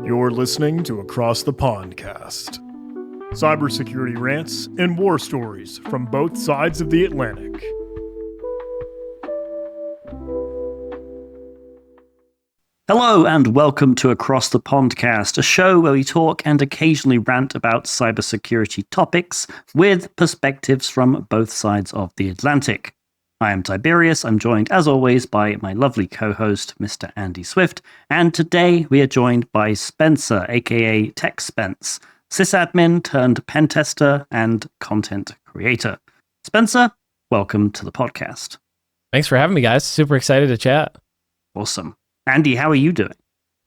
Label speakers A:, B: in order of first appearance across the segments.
A: You're listening to Across the Pondcast. Cybersecurity rants and war stories from both sides of the Atlantic.
B: Hello and welcome to Across the Pondcast, a show where we talk and occasionally rant about cybersecurity topics with perspectives from both sides of the Atlantic. I am Tib3rius. I'm joined, as always, by my lovely co-host, Mr. Andy Swift, and today we are joined by Spencer, aka techspence, sysadmin turned pen tester and content creator. Spencer, welcome to the podcast.
C: Thanks for having me, guys. Super excited to chat.
B: Awesome. Andy, how are you doing?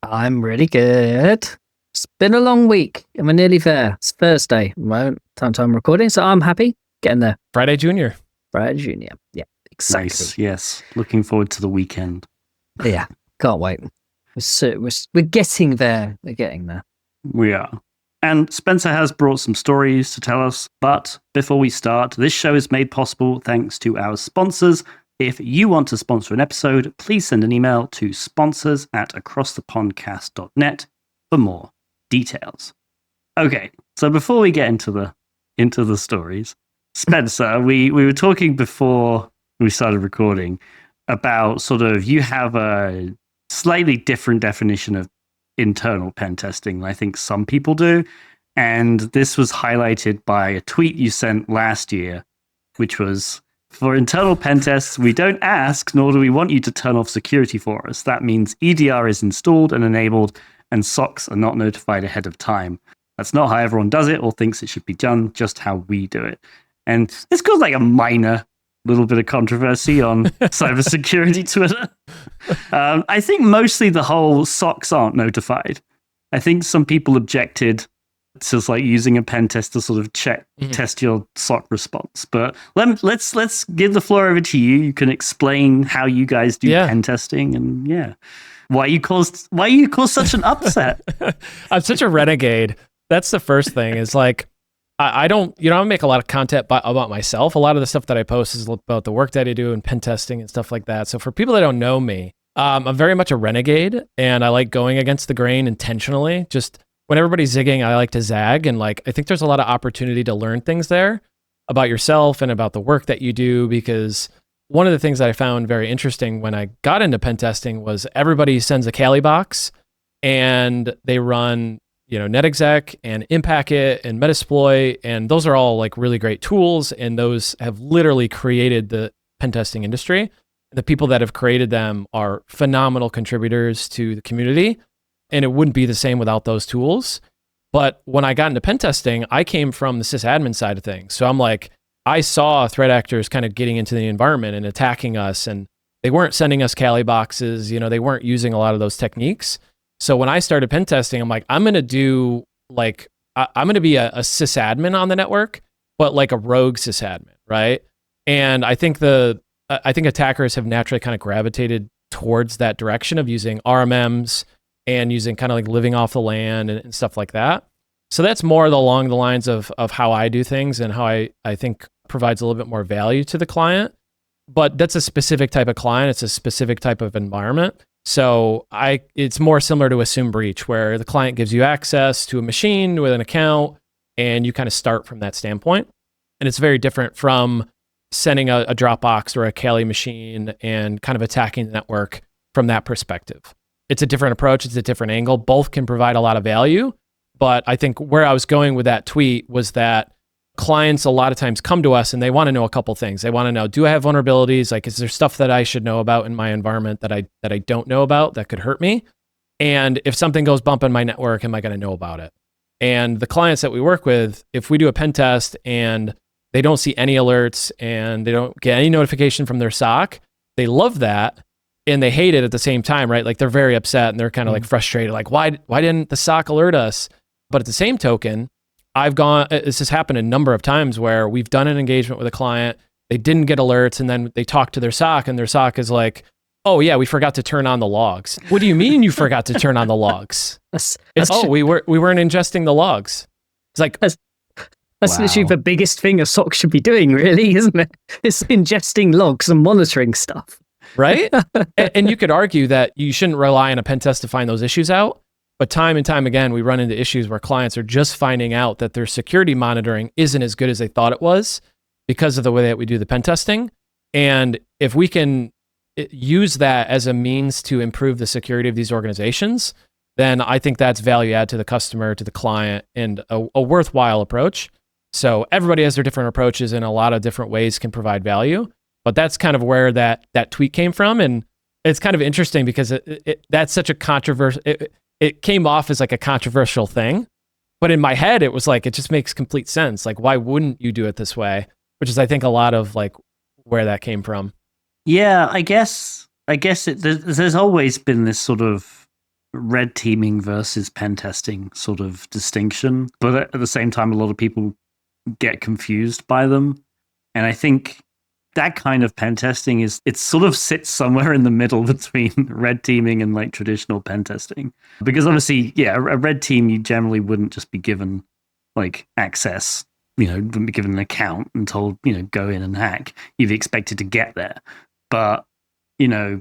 D: I'm really good. It's been a long week and we're nearly there. It's Thursday, time I'm recording, so I'm happy. Getting there.
C: Friday Junior.
D: Friday Junior. Yeah, exactly.
B: Nice, yes. Looking forward to the weekend.
D: Yeah, can't wait. We're getting there. We're getting there.
B: We are. And Spencer has brought some stories to tell us, but before we start, this show is made possible thanks to our sponsors. If you want to sponsor an episode, please send an email to sponsors@acrossthepondcast.net for more details. Okay, so before we get into the stories, Spencer, we were talking before we started recording about sort of you have a slightly different definition of internal pen testing than I think some people do, and this was highlighted by a tweet you sent last year, which was, "For internal pen tests, we don't ask, nor do we want you to turn off security for us. That means EDR is installed and enabled, and SOCs are not notified ahead of time. That's not how everyone does it or thinks it should be done, just how we do it." And this goes like a minor little bit of controversy on cybersecurity Twitter. I think mostly the whole SOCs aren't notified. I think some people objected to like using a pen test to sort of test your SOC response. But let's give the floor over to you. You can explain how you guys do pen testing and why you caused such an upset.
C: I'm such a renegade. That's the first thing. Is like I don't, I make a lot of content about myself. A lot of the stuff that I post is about the work that I do and pen testing and stuff like that. So for people that don't know me, I'm very much a renegade, and I like going against the grain intentionally. Just when everybody's zigging, I like to zag. And like, I think there's a lot of opportunity to learn things there about yourself and about the work that you do, because one of the things that I found very interesting when I got into pen testing was everybody sends a Kali box and they run, NetExec and Impacket and Metasploit. And those are all like really great tools. And those have literally created the pen testing industry. The people that have created them are phenomenal contributors to the community. And it wouldn't be the same without those tools. But when I got into pen testing, I came from the sysadmin side of things. So I'm like, I saw threat actors kind of getting into the environment and attacking us, and they weren't sending us Kali boxes. They weren't using a lot of those techniques. So when I started pen testing, I'm like, I'm going to do like, I'm going to be a sysadmin on the network, but like a rogue sysadmin, right? And I think attackers have naturally kind of gravitated towards that direction of using RMMs and using kind of like living off the land and stuff like that. So that's more along the lines of how I do things and how I think provides a little bit more value to the client. But that's a specific type of client. It's a specific type of environment. So it's more similar to Assume Breach, where the client gives you access to a machine with an account and you kind of start from that standpoint. And it's very different from sending a Dropbox or a Kali machine and kind of attacking the network from that perspective. It's a different approach. It's a different angle. Both can provide a lot of value. But I think where I was going with that tweet was that clients a lot of times come to us and they want to know a couple things. They want to know, do I have vulnerabilities? Like, is there stuff that I should know about in my environment that I don't know about that could hurt me? And if something goes bump in my network, am I going to know about it? And the clients that we work with, if we do a pen test and they don't see any alerts and they don't get any notification from their SOC, they love that. And they hate it at the same time, right? Like they're very upset and they're kind of like frustrated. Like, why didn't the SOC alert us? But at the same token, this has happened a number of times where we've done an engagement with a client, they didn't get alerts, and then they talk to their SOC and their SOC is like, "Oh yeah, we forgot to turn on the logs." What do you mean you forgot to turn on the logs? We weren't ingesting the logs. It's like,
D: that's literally the biggest thing a SOC should be doing, really, isn't it? It's ingesting logs and monitoring stuff.
C: Right? And you could argue that you shouldn't rely on a pen test to find those issues out. But time and time again, we run into issues where clients are just finding out that their security monitoring isn't as good as they thought it was because of the way that we do the pen testing. And if we can use that as a means to improve the security of these organizations, then I think that's value add to the customer, to the client, and a worthwhile approach. So everybody has their different approaches, and a lot of different ways can provide value. But that's kind of where that tweet came from. And it's kind of interesting because that's such a controversial, it came off as like a controversial thing. But in my head, it was like, it just makes complete sense. Like, why wouldn't you do it this way? Which is, I think, a lot of like where that came from.
B: Yeah, I guess there's always been this sort of red teaming versus pen testing sort of distinction. But at the same time, a lot of people get confused by them. And I think that kind of pen testing it sort of sits somewhere in the middle between red teaming and like traditional pen testing. Because obviously, yeah, a red team, you generally wouldn't just be given like access, wouldn't be given an account and told, go in and hack. You'd be expected to get there. But,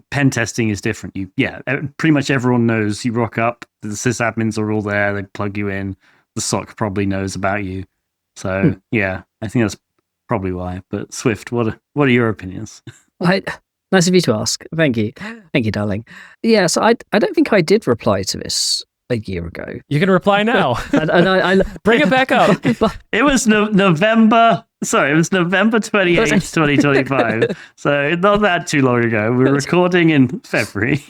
B: pen testing is different. Pretty much everyone knows you rock up, the sysadmins are all there, they plug you in, the SOC probably knows about you. So, yeah, I think that's probably why. But Swift, what are your opinions?
D: Nice of you to ask. Thank you, darling. Yeah, so I don't think I did reply to this a year ago.
C: You can reply now.
D: and I
C: bring it back up.
B: It was November 28th, 2025. So not that too long ago. We're recording in February.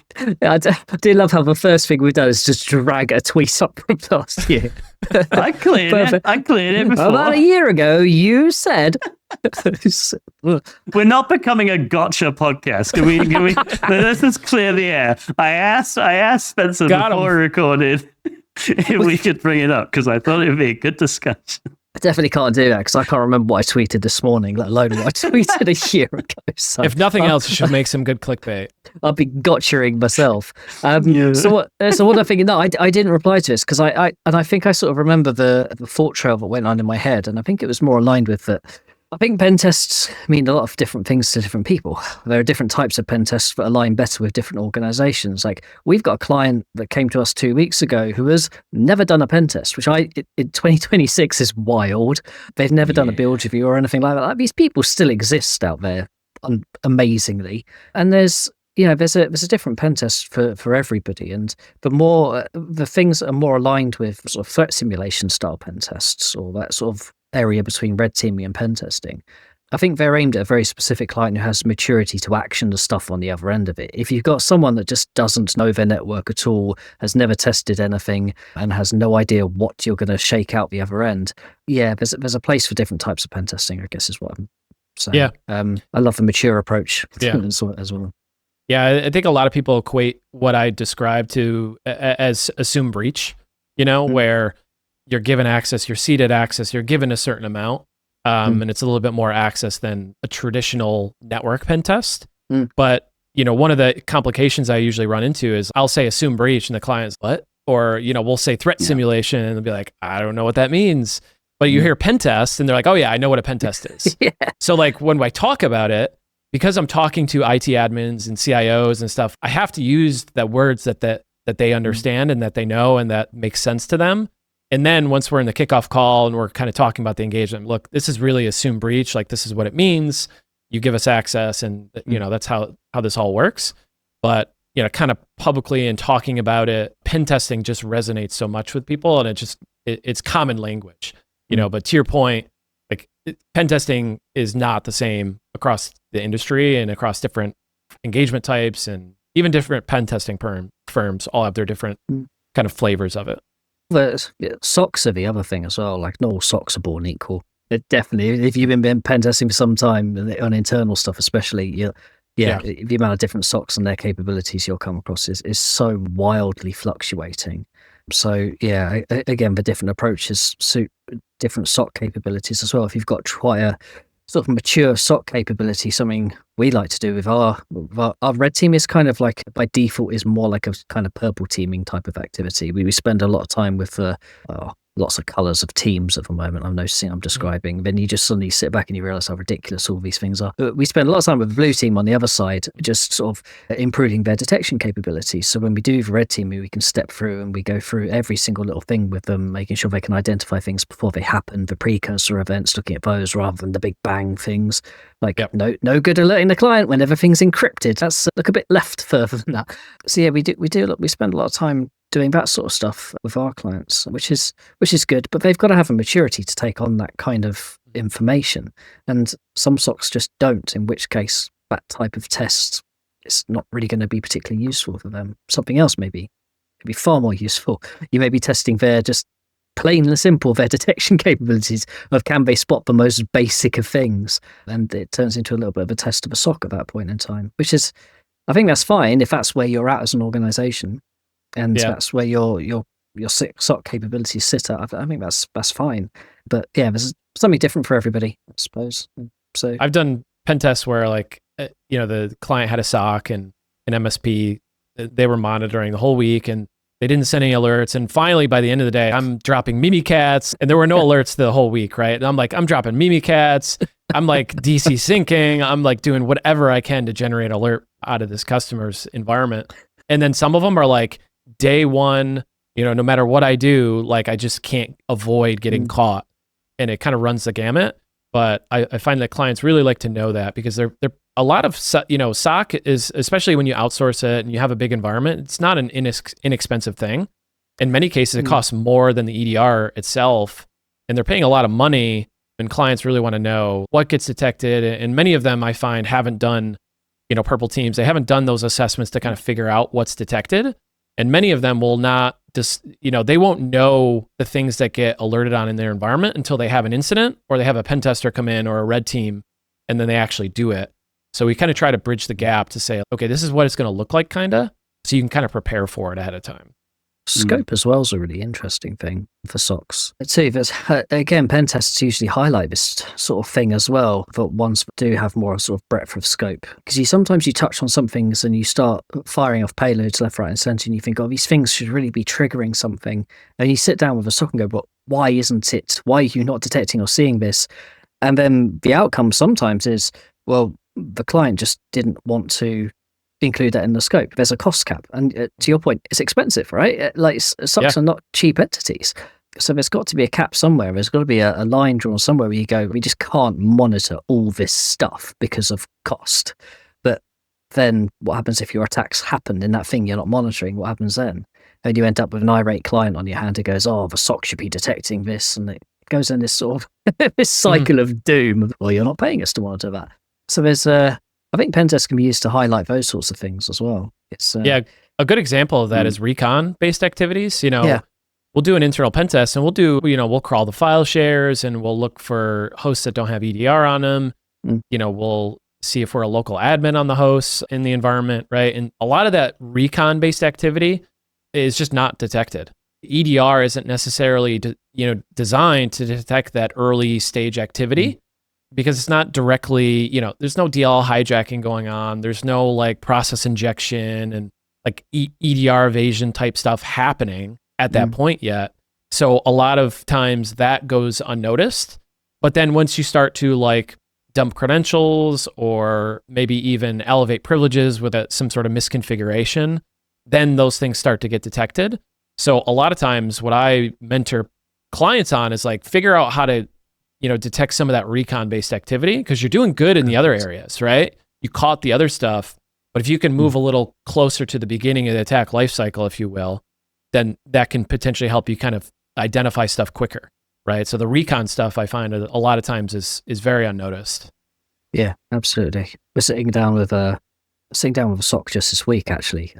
D: I do love how the first thing we've done is just drag a tweet up from last year.
B: I cleared it before.
D: About a year ago, you said...
B: We're not becoming a gotcha podcast. Can we let's just clear the air. I asked Spencer before we recorded if we could bring it up because I thought it would be a good discussion.
D: I definitely can't do that because I can't remember what I tweeted this morning, let alone what I tweeted a year ago. So,
C: if nothing else, you should make some good clickbait.
D: I'll be gotchaing myself. So what I'm thinking, no, I didn't reply to this because I think I sort of remember the thought trail that went on in my head, and I think it was more aligned with that. I think pen tests mean a lot of different things to different people. There are different types of pen tests that align better with different organizations. Like we've got a client that came to us 2 weeks ago who has never done a pen test, which in 2026 is wild. They've never done a build review or anything like that. These people still exist out there, amazingly. And there's a different pen test for everybody. And the things that are more aligned with sort of threat simulation style pen tests or that sort of area between red teaming and pen testing, I think they're aimed at a very specific client who has maturity to action the stuff on the other end of it. If you've got someone that just doesn't know their network at all, has never tested anything, and has no idea what you're going to shake out the other end, there's a place for different types of pen testing, I guess is what I'm saying. Yeah. I love the mature approach as well.
C: Yeah, I think a lot of people equate what I described to as assume breach, where you're given access, you're seeded access, you're given a certain amount, and it's a little bit more access than a traditional network pen test. But, one of the complications I usually run into is I'll say assume breach and the client's what? Or, we'll say threat simulation and they'll be like, I don't know what that means. But you hear pen test and they're like, oh yeah, I know what a pen test is. So like when I talk about it, because I'm talking to IT admins and CIOs and stuff, I have to use the words that they understand and that they know and that makes sense to them. And then once we're in the kickoff call and we're kind of talking about the engagement, look, this is really assume breach. Like this is what it means. You give us access and that's how this all works. But, kind of publicly and talking about it, pen testing just resonates so much with people and it's common language, but to your point, like pen testing is not the same across the industry and across different engagement types and even different pen testing firms all have their different kind of flavors of it.
D: SOCs are the other thing as well. Like not all SOCs are born equal. It definitely, if you've been pen testing for some time on internal stuff, especially, the amount of different SOCs and their capabilities you'll come across is so wildly fluctuating. So again, the different approaches suit different SOC capabilities as well. If you've got quite a sort of mature SOC capability, something we like to do with our red team is kind of like by default is more like a kind of purple teaming type of activity. We spend a lot of time with lots of colors of teams at the moment. I'm noticing, I'm describing. Then you just suddenly sit back and you realize how ridiculous all these things are. We spend a lot of time with the blue team on the other side, just sort of improving their detection capabilities. So when we do the red team, we can step through and we go through every single little thing with them, making sure they can identify things before they happen, the precursor events, looking at those rather than the big bang things. Like, no good alerting the client when everything's encrypted. That's look a bit left further than that. So yeah, we spend a lot of time doing that sort of stuff with our clients, which is good, but they've got to have a maturity to take on that kind of information. And some SOCs just don't, in which case that type of test is not really going to be particularly useful for them. Something else maybe could be far more useful. You may be testing their just plain and simple, their detection capabilities of can they spot the most basic of things. And it turns into a little bit of a test of a SOC at that point in time, which is, I think that's fine if that's where you're at as an organization. And that's where your SOC capabilities sit at. I think that's fine. But yeah, there's something different for everybody, I suppose. So
C: I've done pen tests where the client had a SOC and an MSP, they were monitoring the whole week and they didn't send any alerts. And finally, by the end of the day, I'm dropping Mimikatz and there were no alerts the whole week, right? And I'm dropping Mimikatz. I'm like DC syncing. I'm like doing whatever I can to generate alert out of this customer's environment. And then some of them are like, day one, no matter what I do, like I just can't avoid getting caught, and it kind of runs the gamut. But I find that clients really like to know that because they're a lot of SOC is, especially when you outsource it and you have a big environment, it's not an inexpensive thing. In many cases, it costs more than the EDR itself, and they're paying a lot of money. And clients really want to know what gets detected. And many of them I find haven't done, purple teams. They haven't done those assessments to kind of figure out what's detected. And many of them will not they won't know the things that get alerted on in their environment until they have an incident or they have a pen tester come in or a red team, and then they actually do it. So we kind of try to bridge the gap to say, okay, this is what it's going to look like, kind of, so you can kind of prepare for it ahead of time.
D: Scope as well is a really interesting thing for SOCs. So there's, again, pen tests usually highlight this sort of thing as well, but ones that do have more sort of breadth of scope. Because sometimes you touch on some things and you start firing off payloads left, right, and center, and you think, oh, these things should really be triggering something. And you sit down with a SOC and go, but why isn't it? Why are you not detecting or seeing this? And then the outcome sometimes is, well, the client just didn't want to include that in the scope. There's a cost cap. And to your point, it's expensive, right? Like SOCs are not cheap entities. So there's got to be a cap somewhere. There's got to be a line drawn somewhere where you go, we just can't monitor all this stuff because of cost. But then what happens if your attacks happen in that thing you're not monitoring? What happens then? And you end up with an irate client on your hand who goes, oh, the SOC should be detecting this. And it goes in this sort of this cycle of doom. Well, you're not paying us to monitor that. So there's I think pen tests can be used to highlight those sorts of things as well. It's
C: a good example of that is recon-based activities. We'll do an internal pen test and we'll crawl the file shares and we'll look for hosts that don't have EDR on them. We'll see if we're a local admin on the hosts in the environment, right? And a lot of that recon-based activity is just not detected. EDR isn't necessarily designed to detect that early stage activity. Because it's not directly, there's no DL hijacking going on. There's no like process injection and like EDR evasion type stuff happening at that point yet. So a lot of times that goes unnoticed. But then once you start to like dump credentials or maybe even elevate privileges with some sort of misconfiguration, then those things start to get detected. So a lot of times what I mentor clients on is like figure out how to detect some of that recon-based activity because you're doing good in the other areas, right? You caught the other stuff, but if you can move a little closer to the beginning of the attack lifecycle, if you will, then that can potentially help you kind of identify stuff quicker, right? So the recon stuff I find a lot of times is very unnoticed.
D: Yeah, absolutely. We're sitting down with a SOC just this week, actually.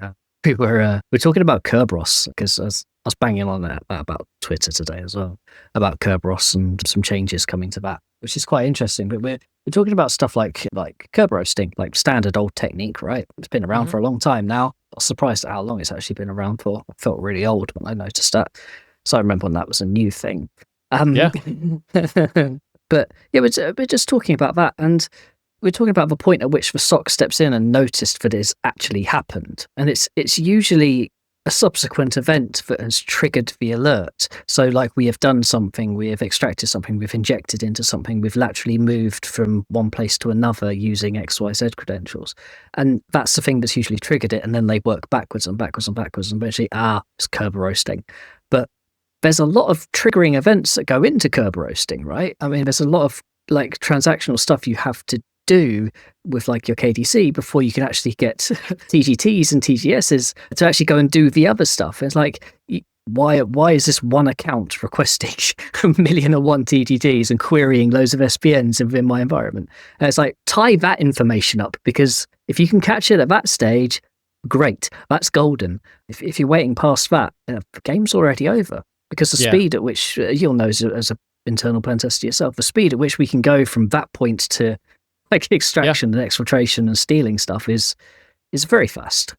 D: We're talking about Kerberos because I was banging on that about Twitter today as well, about Kerberos and some changes coming to that, which is quite interesting. But we're talking about stuff like Kerberosting, like standard old technique, right? It's been around for a long time now. I was surprised at how long it's actually been around for. I felt really old when I noticed that. So I remember when that was a new thing. But yeah, we're just talking about that, and we're talking about the point at which the SOC steps in and noticed that it's actually happened. And it's usually a subsequent event that has triggered the alert. So like we have done something, we have extracted something, we've injected into something, we've laterally moved from one place to another using XYZ credentials. And that's the thing that's usually triggered it. And then they work backwards and backwards and backwards and eventually, it's Kerber roasting. But there's a lot of triggering events that go into Kerber roasting, right? I mean, there's a lot of like transactional stuff you have to do with like your KDC before you can actually get TGTs and TGSs to actually go and do the other stuff. It's like, why is this one account requesting 1,000,001 TGTs and querying loads of SPNs within my environment? And it's like, tie that information up, because if you can catch it at that stage, great, that's golden. If you're waiting past that, the game's already over, because the speed at which you'll know as an internal pen tester yourself, the speed at which we can go from that point to like extraction and exfiltration and stealing stuff is very fast.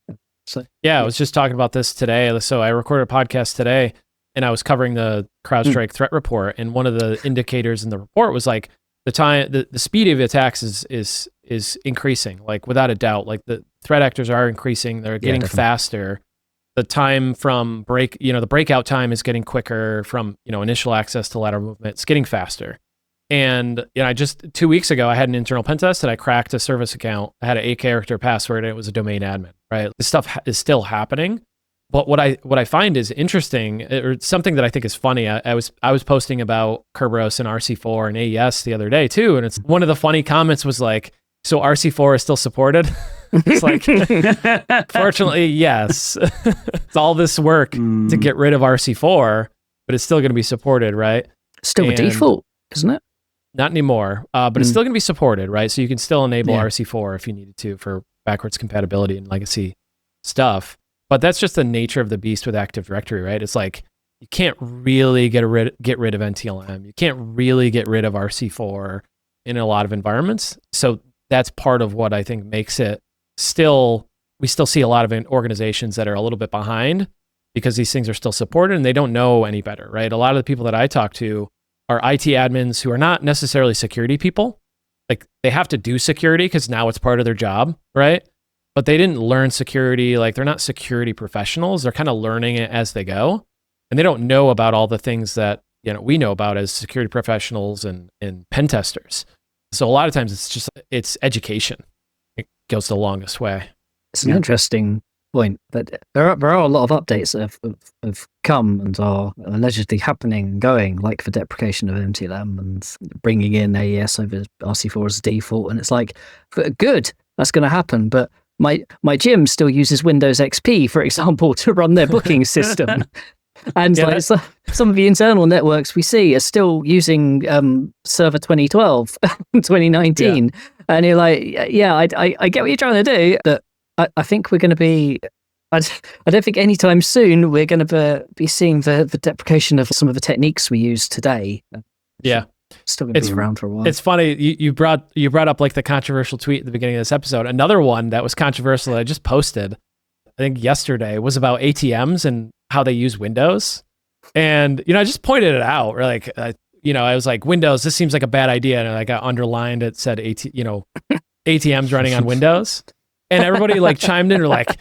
D: So
C: I was just talking about this today. So I recorded a podcast today, and I was covering the CrowdStrike threat report, and one of the indicators in the report was like the speed of attacks is increasing, like without a doubt. Like the threat actors are increasing; they're getting faster. The time from the breakout time is getting quicker from initial access to lateral movement. It's getting faster. And I just 2 weeks ago, I had an internal pen test and I cracked a service account. I had an 8-character password and it was a domain admin, right? This stuff is still happening. But what I find is interesting, or something that I think is funny, I was posting about Kerberos and RC4 and AES the other day too. And it's one of the funny comments was like, so RC4 is still supported? It's like, fortunately, yes. It's all this work to get rid of RC4, but it's still going to be supported, right?
D: Still a default, isn't it?
C: Not anymore, but it's still going to be supported, right? So you can still enable RC4 if you needed to for backwards compatibility and legacy stuff. But that's just the nature of the beast with Active Directory, right? It's like you can't really get rid of NTLM. You can't really get rid of RC4 in a lot of environments. So that's part of what I think makes it we still see a lot of organizations that are a little bit behind because these things are still supported and they don't know any better, right? A lot of the people that I talk to are IT admins who are not necessarily security people. Like they have to do security because now it's part of their job, right? But they didn't learn security. Like they're not security professionals. They're kind of learning it as they go. And they don't know about all the things that we know about as security professionals and pen testers. So a lot of times it's education. It goes the longest way.
D: It's an interesting point, but there are a lot of updates that have come and are allegedly happening and going, like the deprecation of MTLM and bringing in AES over RC4 as a default. And it's like, good, that's going to happen. But my gym still uses Windows XP, for example, to run their booking system. And some of the internal networks we see are still using Server 2012, 2019. Yeah. And you're like, I get what you're trying to do. But I think we're going to be, I don't think anytime soon we're going to be seeing the deprecation of some of the techniques we use today.
C: Yeah.
D: Still going to be around for a while.
C: It's funny. You brought up like the controversial tweet at the beginning of this episode. Another one that was controversial that I just posted, I think yesterday, was about ATMs and how they use Windows. And, I just pointed it out. Or like, I was like, Windows, this seems like a bad idea. And like I underlined it, said, ATMs running on Windows. And everybody like chimed in or like,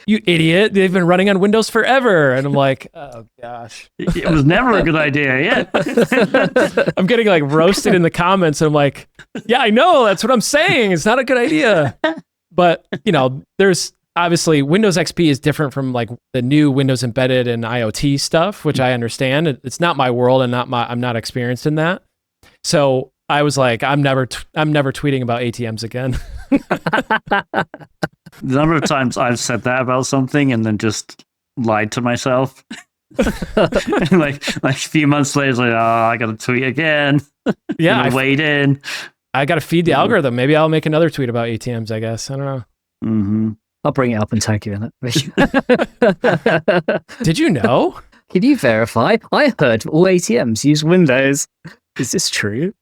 C: you idiot, they've been running on Windows forever. And I'm like, oh gosh.
B: It was never a good idea, yeah.
C: I'm getting like roasted in the comments. And I'm like, yeah, I know, that's what I'm saying. It's not a good idea. But, there's obviously Windows XP is different from like the new Windows Embedded and IoT stuff, which I understand. It's not my world and I'm not experienced in that. So I was like, I'm never tweeting about ATMs again.
B: The number of times I've said that about something and then just lied to myself. And like a few months later, it's like, I got to tweet again.
C: Yeah,
B: I wait in.
C: I got to feed the algorithm. Maybe I'll make another tweet about ATMs, I guess. I don't know.
B: Mm-hmm.
D: I'll bring it up and tag you in it.
C: Did you know?
D: Can you verify? I heard all ATMs use Windows. Is this true?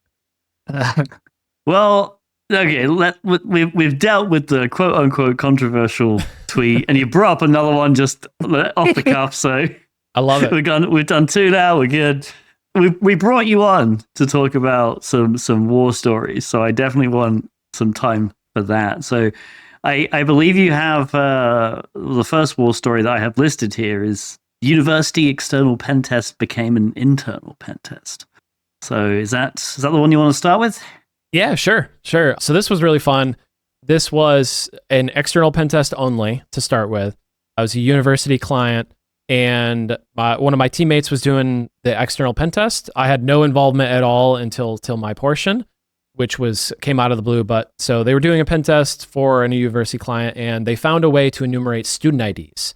B: Well, okay, we've dealt with the quote-unquote controversial tweet, and you brought up another one just off the cuff, so
C: I love it.
B: We've done two now, we're good. We brought you on to talk about some war stories, so I definitely want some time for that. So I believe you have the first war story that I have listed here is university external pen test became an internal pen test. So is that the one you want to start with?
C: Yeah, sure. So this was really fun. This was an external pen test only to start with. I was a university client, and one of my teammates was doing the external pen test. I had no involvement at all until my portion, which came out of the blue. But so they were doing a pen test for a university client, and they found a way to enumerate student IDs.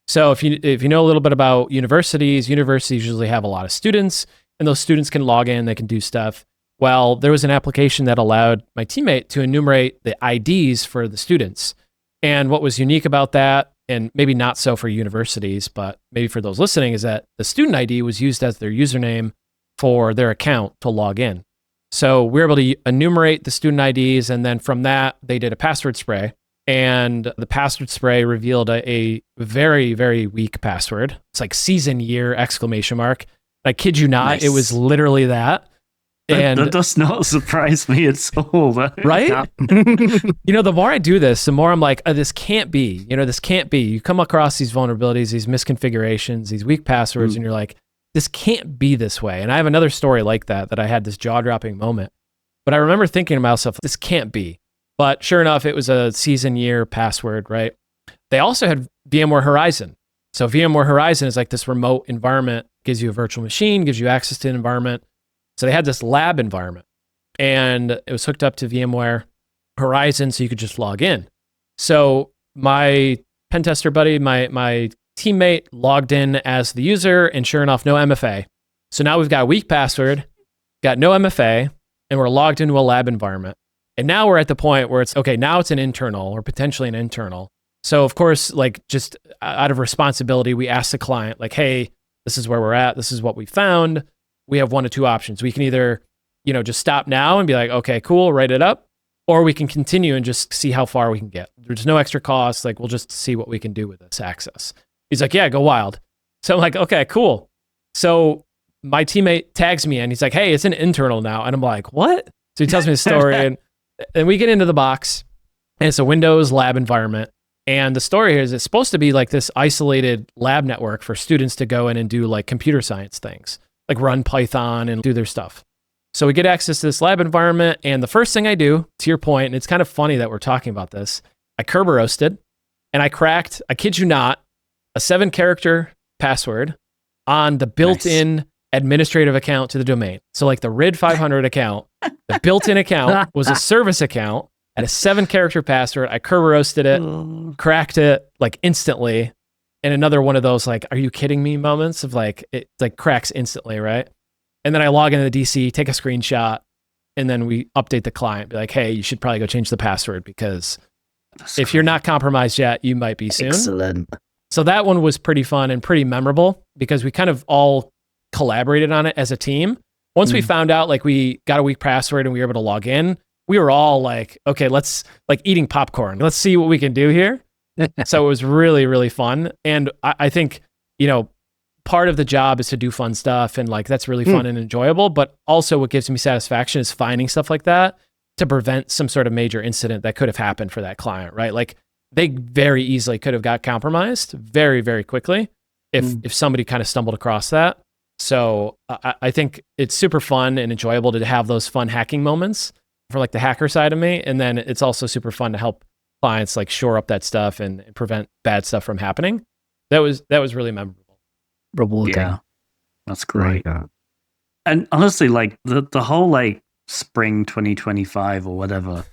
C: So if you know a little bit about universities usually have a lot of students, and those students can log in, they can do stuff. Well, there was an application that allowed my teammate to enumerate the IDs for the students. And what was unique about that, and maybe not so for universities, but maybe for those listening, is that the student ID was used as their username for their account to log in. So we were able to enumerate the student IDs, and then from that, they did a password spray. And the password spray revealed a very, very weak password. It's like season year ! I kid you not,
B: Nice.
C: It was literally that. And
B: That does not surprise me at all.
C: right? The more I do this, the more I'm like, this can't be. This can't be. You come across these vulnerabilities, these misconfigurations, these weak passwords, and you're like, this can't be this way. And I have another story like that I had this jaw-dropping moment. But I remember thinking to myself, this can't be. But sure enough, it was a season year password, right? They also had VMware Horizon. So VMware Horizon is like this remote environment, gives you a virtual machine, gives you access to an environment. So they had this lab environment, and it was hooked up to VMware Horizon, so you could just log in. So my pen tester buddy, my teammate, logged in as the user, and sure enough, no MFA. So now we've got a weak password, got no MFA, and we're logged into a lab environment. And now we're at the point where now it's an internal or potentially an internal. So of course, like just out of responsibility, we ask the client, like, hey, this is where we're at. This is what we found. We have one of two options. We can either, just stop now and be like, okay, cool, write it up, or we can continue and just see how far we can get. There's no extra cost. Like, we'll just see what we can do with this access. He's like, yeah, go wild. So I'm like, okay, cool. So my teammate tags me and he's like, hey, it's an internal now. And I'm like, what? So he tells me the story and we get into the box, and it's a Windows lab environment. And the story here is it's supposed to be like this isolated lab network for students to go in and do like computer science things, like run Python and do their stuff. So we get access to this lab environment, and the first thing I do, to your point, and it's kind of funny that we're talking about this, I Kerber roasted, and I cracked, I kid you not, a 7-character password on the built-in administrative account to the domain. So like the RID 500 account, the built-in account was a service account, had a 7-character password. I Kerber roasted it, cracked it like instantly. And another one of those, like, are you kidding me moments of like, it like cracks instantly, right? And then I log into the DC, take a screenshot, and then we update the client, be like, hey, you should probably go change the password because if you're not compromised yet, you might be soon.
D: Excellent.
C: So that one was pretty fun and pretty memorable because we kind of all collaborated on it as a team. Once we found out, like, we got a weak password and we were able to log in, we were all like, okay, let's, like, eating popcorn. Let's see what we can do here. So it was really, really fun. And I think, part of the job is to do fun stuff, and like that's really fun and enjoyable. But also what gives me satisfaction is finding stuff like that to prevent some sort of major incident that could have happened for that client, right? Like they very easily could have got compromised very, very quickly if somebody kind of stumbled across that. So I think it's super fun and enjoyable to have those fun hacking moments for like the hacker side of me. And then it's also super fun to help clients like shore up that stuff and prevent bad stuff from happening. That was really memorable.
D: Yeah,
B: that's great. And honestly, like the whole like spring 2025 or whatever,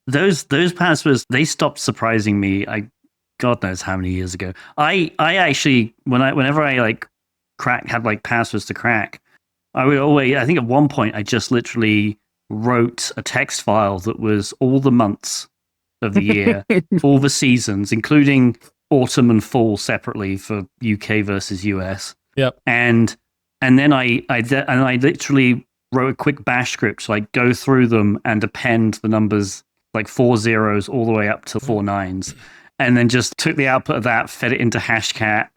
B: those passwords, they stopped surprising me. God knows how many years ago. I actually whenever I like had like passwords to crack, I think at one point I just literally wrote a text file that was all the months of the year, all the seasons, including autumn and fall separately for UK versus US.
C: Yep.
B: And then I literally wrote a quick bash script to like go through them and append the numbers like 4 zeros all the way up to 4 nines, and then just took the output of that, fed it into Hashcat,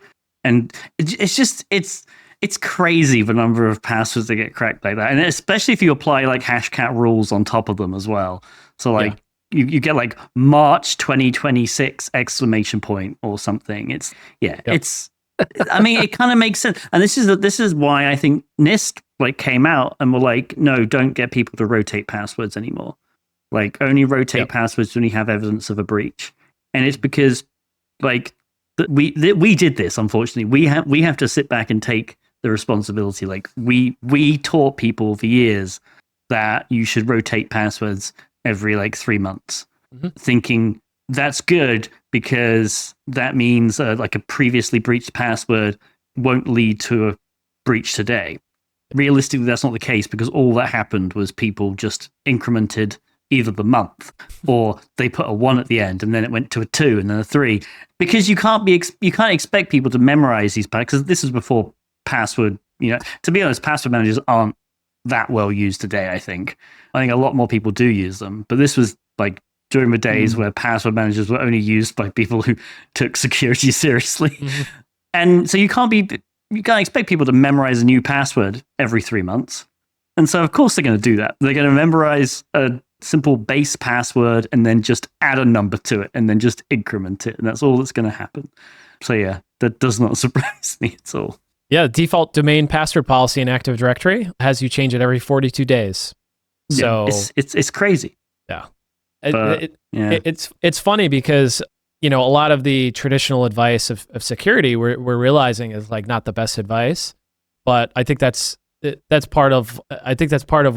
B: and it's crazy the number of passwords that get cracked like that, and especially if you apply like Hashcat rules on top of them as well. So like you get like March 2026 exclamation point or something. It's I mean, it kind of makes sense. And this is why I think NIST like came out and were like, no, don't get people to rotate passwords anymore. Like only rotate passwords when you have evidence of a breach. And it's because like we did this, unfortunately. We have to sit back and take the responsibility. Like we taught people for years that you should rotate passwords every like 3 months, thinking that's good because that means like a previously breached password won't lead to a breach today. Realistically, that's not the case because all that happened was people just incremented either the month or they put a 1 at the end and then it went to a 2 and then a 3 because you can't expect people to memorize these passwords because this is before password. To be honest, password managers aren't that well used today. I think a lot more people do use them, but this was like during the days where password managers were only used by people who took security seriously. And so you can't expect people to memorize a new password every 3 months. And so of course they're going to do that. They're going to memorize a simple base password and then just add a number to it and then just increment it. And that's all that's going to happen. So yeah, that does not surprise me at all.
C: Yeah, default domain password policy in Active Directory has you change it every 42 days. So
B: it's crazy.
C: Yeah.
B: But,
C: It's funny because, a lot of the traditional advice of security we're realizing is like not the best advice. But I think that's part of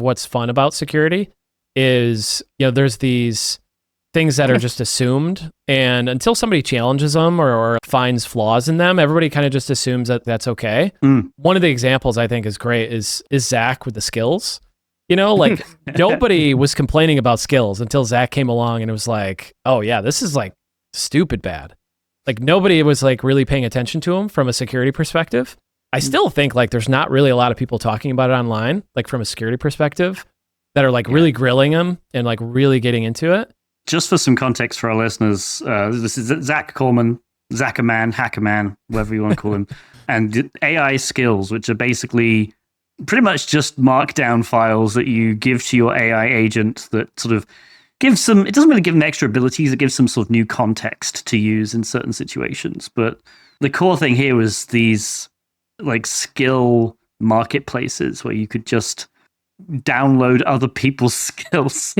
C: what's fun about security is, there's these things that are just assumed, and until somebody challenges them or finds flaws in them, everybody kind of just assumes that that's okay. One of the examples I think is great is Zach with the skills. Like nobody was complaining about skills until Zach came along and it was like, oh yeah, this is like stupid bad. Like nobody was like really paying attention to him from a security perspective. I still think like there's not really a lot of people talking about it online, like from a security perspective, that are like really grilling him and like really getting into it.
B: Just for some context for our listeners, this is Zach Coleman, Zackerman, Hackerman, whatever you want to call him, and AI skills, which are basically pretty much just markdown files that you give to your AI agent that sort of gives some, it doesn't really give them extra abilities, it gives some sort of new context to use in certain situations. But the core thing here was these like skill marketplaces where you could just download other people's skills,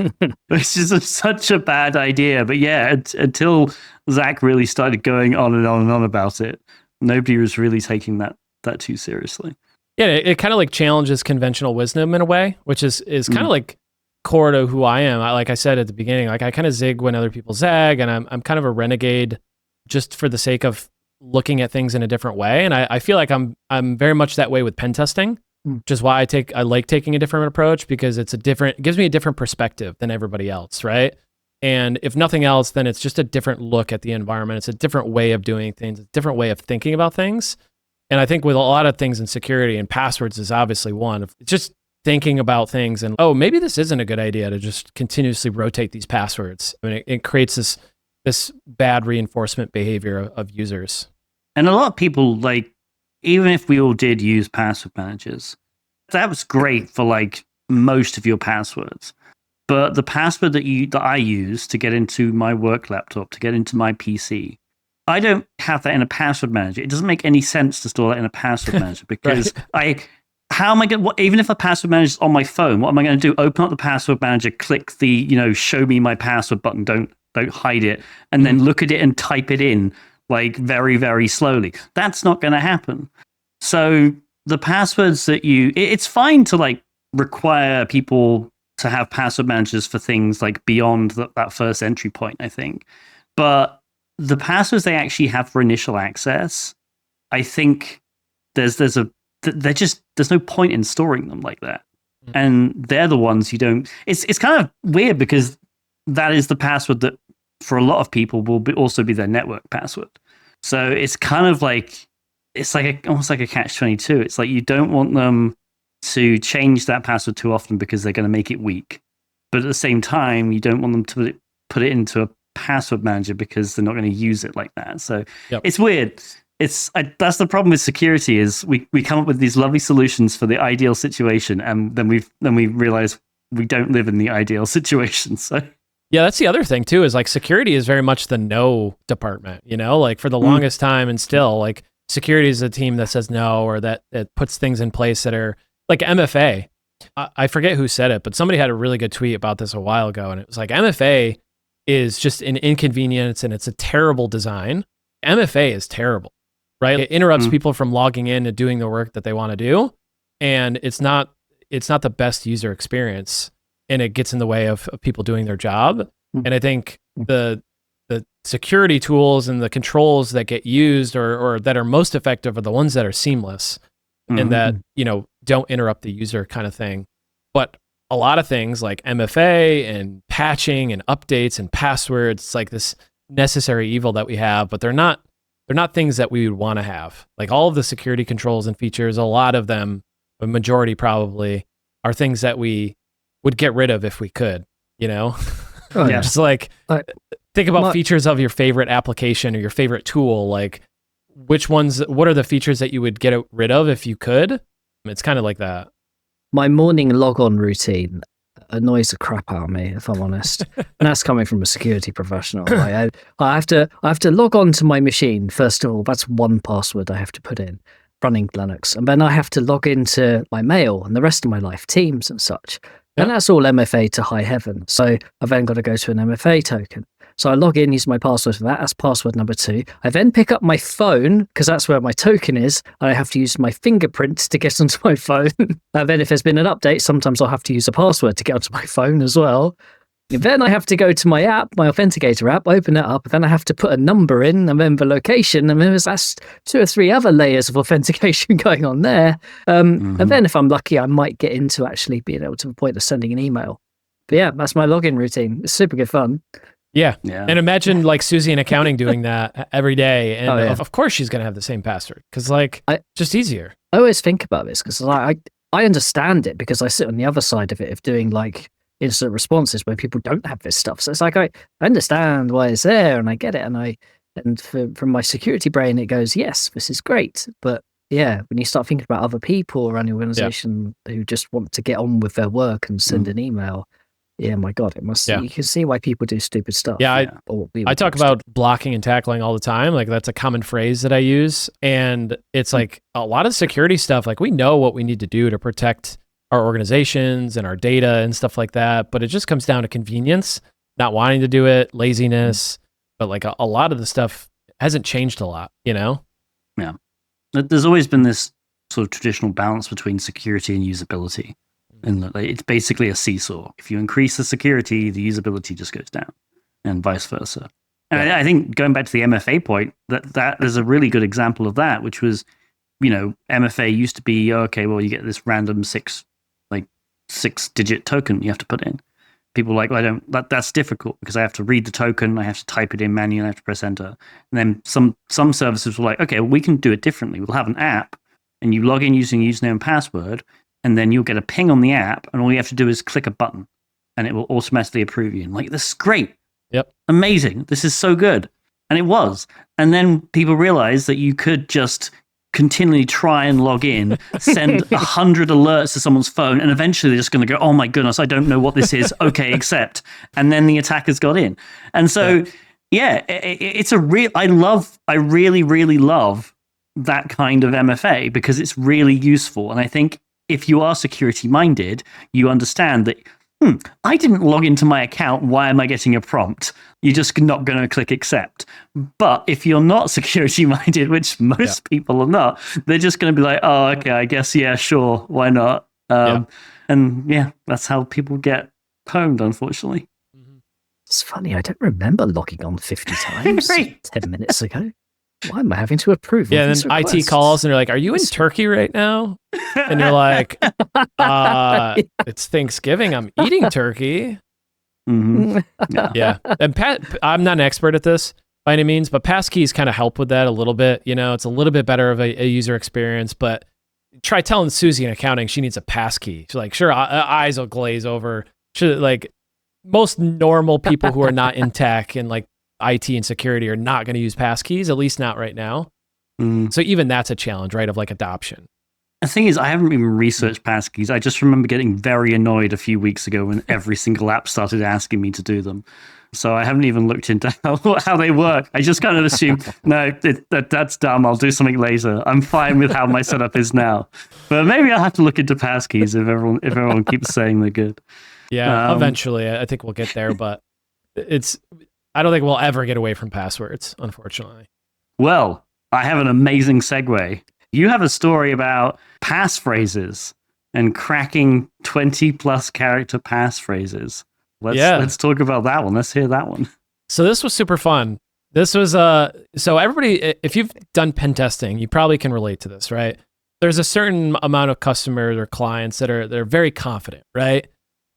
B: which is such a bad idea. But yeah, until Zach really started going on and on and on about it, nobody was really taking that too seriously.
C: Yeah, it kind of like challenges conventional wisdom in a way, which is kind of like core to who I am. Like I said at the beginning, like I kind of zig when other people zag, and I'm kind of a renegade just for the sake of looking at things in a different way. And I feel like I'm very much that way with pen testing, which is why I like taking a different approach, because it gives me a different perspective than everybody else, right? And if nothing else, then it's just a different look at the environment. It's a different way of doing things, a different way of thinking about things. And I think with a lot of things in security, and passwords is obviously one, of just thinking about things and, oh, maybe this isn't a good idea to just continuously rotate these passwords. I mean, it creates this bad reinforcement behavior of users.
B: And a lot of people, like, even if we all did use password managers, that was great for like most of your passwords. But the password that I use to get into my work laptop, to get into my PC, I don't have that in a password manager. It doesn't make any sense to store that in a password manager because how am I going to, even if a password manager is on my phone, what am I going to do? Open up the password manager, click the, show me my password button, don't hide it, and then look at it and type it in like very, very slowly. That's not going to happen. So the passwords that it's fine to like require people to have password managers for things like beyond that first entry point, I think. But the passwords they actually have for initial access, I think there's no point in storing them like that. And they're the ones you don't. It's kind of weird because that is the password that for a lot of people will also be their network password. So it's kind of like almost like a catch-22. It's like you don't want them to change that password too often because they're going to make it weak. But at the same time, you don't want them to put it into a password manager because they're not going to use it like that. So It's weird. That's the problem with security is we come up with these lovely solutions for the ideal situation, and then we realize we don't live in the ideal situation. So
C: Yeah, that's the other thing too, is like security is very much the no department, like for the longest time, and still like security is a team that says no, or that it puts things in place that are like MFA. I forget who said it, but somebody had a really good tweet about this a while ago, and it was like MFA is just an inconvenience and it's a terrible design. MFA is terrible, right? It interrupts people from logging in and doing the work that they want to do, and it's not the best user experience. And it gets in the way of people doing their job. And I think the security tools and the controls that get used or that are most effective are the ones that are seamless and that, don't interrupt the user kind of thing. But a lot of things like MFA and patching and updates and passwords, it's like this necessary evil that we have, but they're not things that we would want to have. Like all of the security controls and features, a lot of them, a majority probably, are things that we would get rid of if we could, just like think about features of your favorite application or your favorite tool. Like what are the features that you would get rid of if you could? It's kind of like that.
D: My morning log-on routine annoys the crap out of me, if I'm honest. And that's coming from a security professional. I have to log on to my machine. First of all, that's one password I have to put in, running Linux. And then I have to log into my mail and the rest of my life, Teams and such. And that's all MFA to high heaven. So I've then got to go to an MFA token. So I log in, use my password for that. That's password number 2. I then pick up my phone because that's where my token is. And I have to use my fingerprints to get onto my phone. And then if there's been an update, sometimes I'll have to use a password to get onto my phone as well. And then I have to go to my app, my authenticator app, open it up. Then I have to put a number in and then the location. And then that's 2 or 3 other layers of authentication going on there. And then if I'm lucky, I might get into actually being able to the point of sending an email. But yeah, that's my login routine. It's super good fun.
C: Yeah. And imagine like Susie in accounting doing that every day. And of course she's going to have the same password because just easier.
D: I always think about this because I understand it because I sit on the other side of it of doing like instant responses where people don't have this stuff. So it's like I understand why it's there and I get it. And from my security brain, it goes, yes, this is great. But yeah, when you start thinking about other people around the organization who just want to get on with their work and send an email, yeah, my God, it must. You can see why people do stupid stuff.
C: Yeah, I talk about blocking and tackling all the time. Like that's a common phrase that I use, and it's like a lot of security stuff. Like we know what we need to do to protect our organizations and our data and stuff like that, but it just comes down to convenience, not wanting to do it, laziness. But like a lot of the stuff hasn't changed a lot, Yeah.
B: There's always been this sort of traditional balance between security and usability. And it's basically a seesaw. If you increase the security, the usability just goes down, and vice versa. And I think going back to the MFA point, that there's a really good example of that, which was, MFA used to be well, you get this random 6-digit token you have to put in. People are like, that's difficult because I have to read the token, I have to type it in manually, I have to press enter. And then some services were like, okay, well, we can do it differently. We'll have an app, and you log in using username and password. And then you'll get a ping on the app, and all you have to do is click a button, and it will automatically approve you. And like, this is great.
C: Yep.
B: Amazing. This is so good. And it was. And then people realized that you could just continually try and log in, send 100 alerts to someone's phone, and eventually they're just going to go, oh my goodness, I don't know what this is. Okay, accept. And then the attackers got in. And so, it's a real, I really, really love that kind of MFA because it's really useful. And I think if you are security minded, you understand that, I didn't log into my account. Why am I getting a prompt? You're just not going to click accept. But if you're not security minded, which most people are not, they're just going to be like, oh, okay, I guess, yeah, sure. Why not? And that's how people get pwned, unfortunately.
D: It's funny. I don't remember logging on 50 times 10 minutes ago. Why am I having to approve?
C: Yeah, and then IT calls and they're like, are you in Turkey right now? And you're like, it's Thanksgiving. I'm eating turkey. Yeah. And I'm not an expert at this by any means, but passkeys kind of help with that a little bit. It's a little bit better of a user experience, but try telling Susie in accounting she needs a passkey. She's like, sure, eyes will glaze over. Like most normal people who are not in tech and like IT and security are not going to use passkeys, at least not right now. So even that's a challenge, right? Of like adoption.
B: The thing is, I haven't even researched passkeys. I just remember getting very annoyed a few weeks ago when every single app started asking me to do them. So I haven't even looked into how they work. I just kind of assume, no, that's dumb. I'll do something later. I'm fine with how my setup is now. But maybe I'll have to look into passkeys if everyone keeps saying they're good.
C: Yeah, eventually. I think we'll get there, but I don't think we'll ever get away from passwords, unfortunately.
B: Well, I have an amazing segue. You have a story about passphrases and cracking 20 plus character passphrases. Let's talk about that one. Let's hear that one.
C: So this was super fun. This was so everybody, if you've done pen testing, you probably can relate to this, right? There's a certain amount of customers or clients that are very confident, right?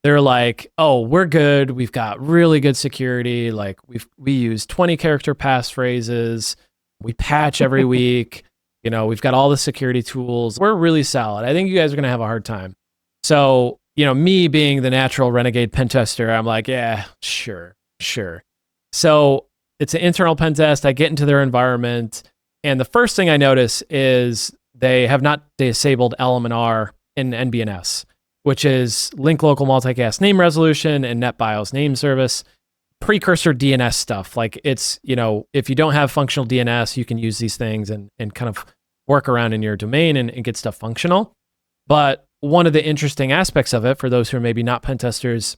C: They're like, oh, we're good. We've got really good security. Like we use 20 character passphrases. We patch every week. We've got all the security tools. We're really solid. I think you guys are going to have a hard time. So, me being the natural renegade pen tester, I'm like, yeah, sure. So it's an internal pen test. I get into their environment. And the first thing I notice is they have not disabled LM&R in NBNS, which is link local multicast name resolution and NetBIOS name service. Precursor DNS stuff. Like it's, if you don't have functional DNS, you can use these things and kind of work around in your domain and get stuff functional. But one of the interesting aspects of it, for those who are maybe not pen testers,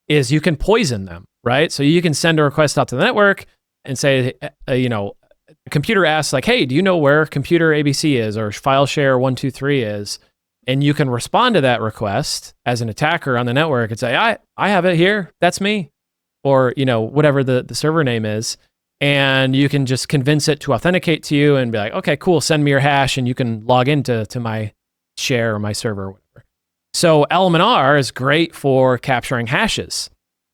C: is you can poison them, right? So you can send a request out to the network and say, a computer asks like, hey, do you know where computer ABC is or file share 123 is? And you can respond to that request as an attacker on the network and say, I have it here. That's me. Or, whatever the server name is. And you can just convince it to authenticate to you and be like, okay, cool, send me your hash and you can log into my share or my server or whatever. So LM&R is great for capturing hashes.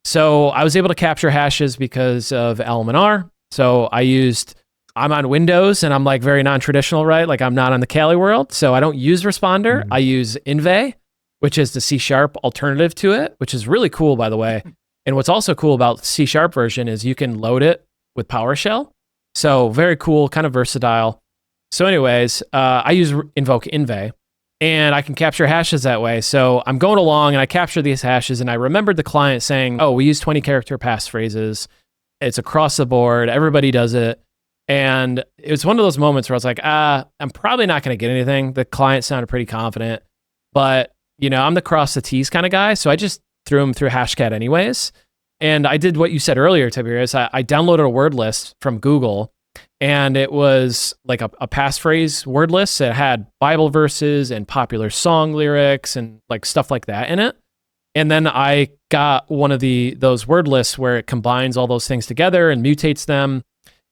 C: So I was able to capture hashes because of LM&R. So I'm on Windows and I'm like very non-traditional, right? Like I'm not on the Kali world. So I don't use Responder. I use Inve, which is the C# alternative to it, which is really cool, by the way. And what's also cool about C# version is you can load it with PowerShell. So very cool, kind of versatile. So anyways, I invoke Inve and I can capture hashes that way. So I'm going along and I capture these hashes and I remembered the client saying, oh, we use 20 character passphrases. It's across the board. Everybody does it. And it was one of those moments where I was like, I'm probably not going to get anything. The client sounded pretty confident, but I'm the cross the T's kind of guy. So I just threw them through Hashcat anyways. And I did what you said earlier, Tib3rius. I downloaded a word list from Google and it was like a passphrase word list that had Bible verses and popular song lyrics and like stuff like that in it. And then I got one of those word lists where it combines all those things together and mutates them.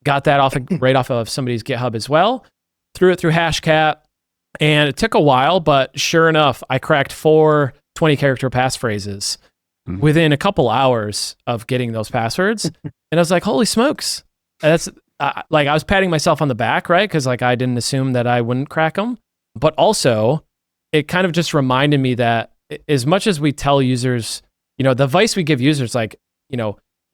C: Got that right off of somebody's GitHub as well. Threw it through Hashcat and it took a while, but sure enough, I cracked 4 20 character passphrases within a couple hours of getting those passwords. And I was like, holy smokes. That's like, I was patting myself on the back, right? Cause like I didn't assume that I wouldn't crack them, but also it kind of just reminded me that as much as we tell users, the advice we give users, like,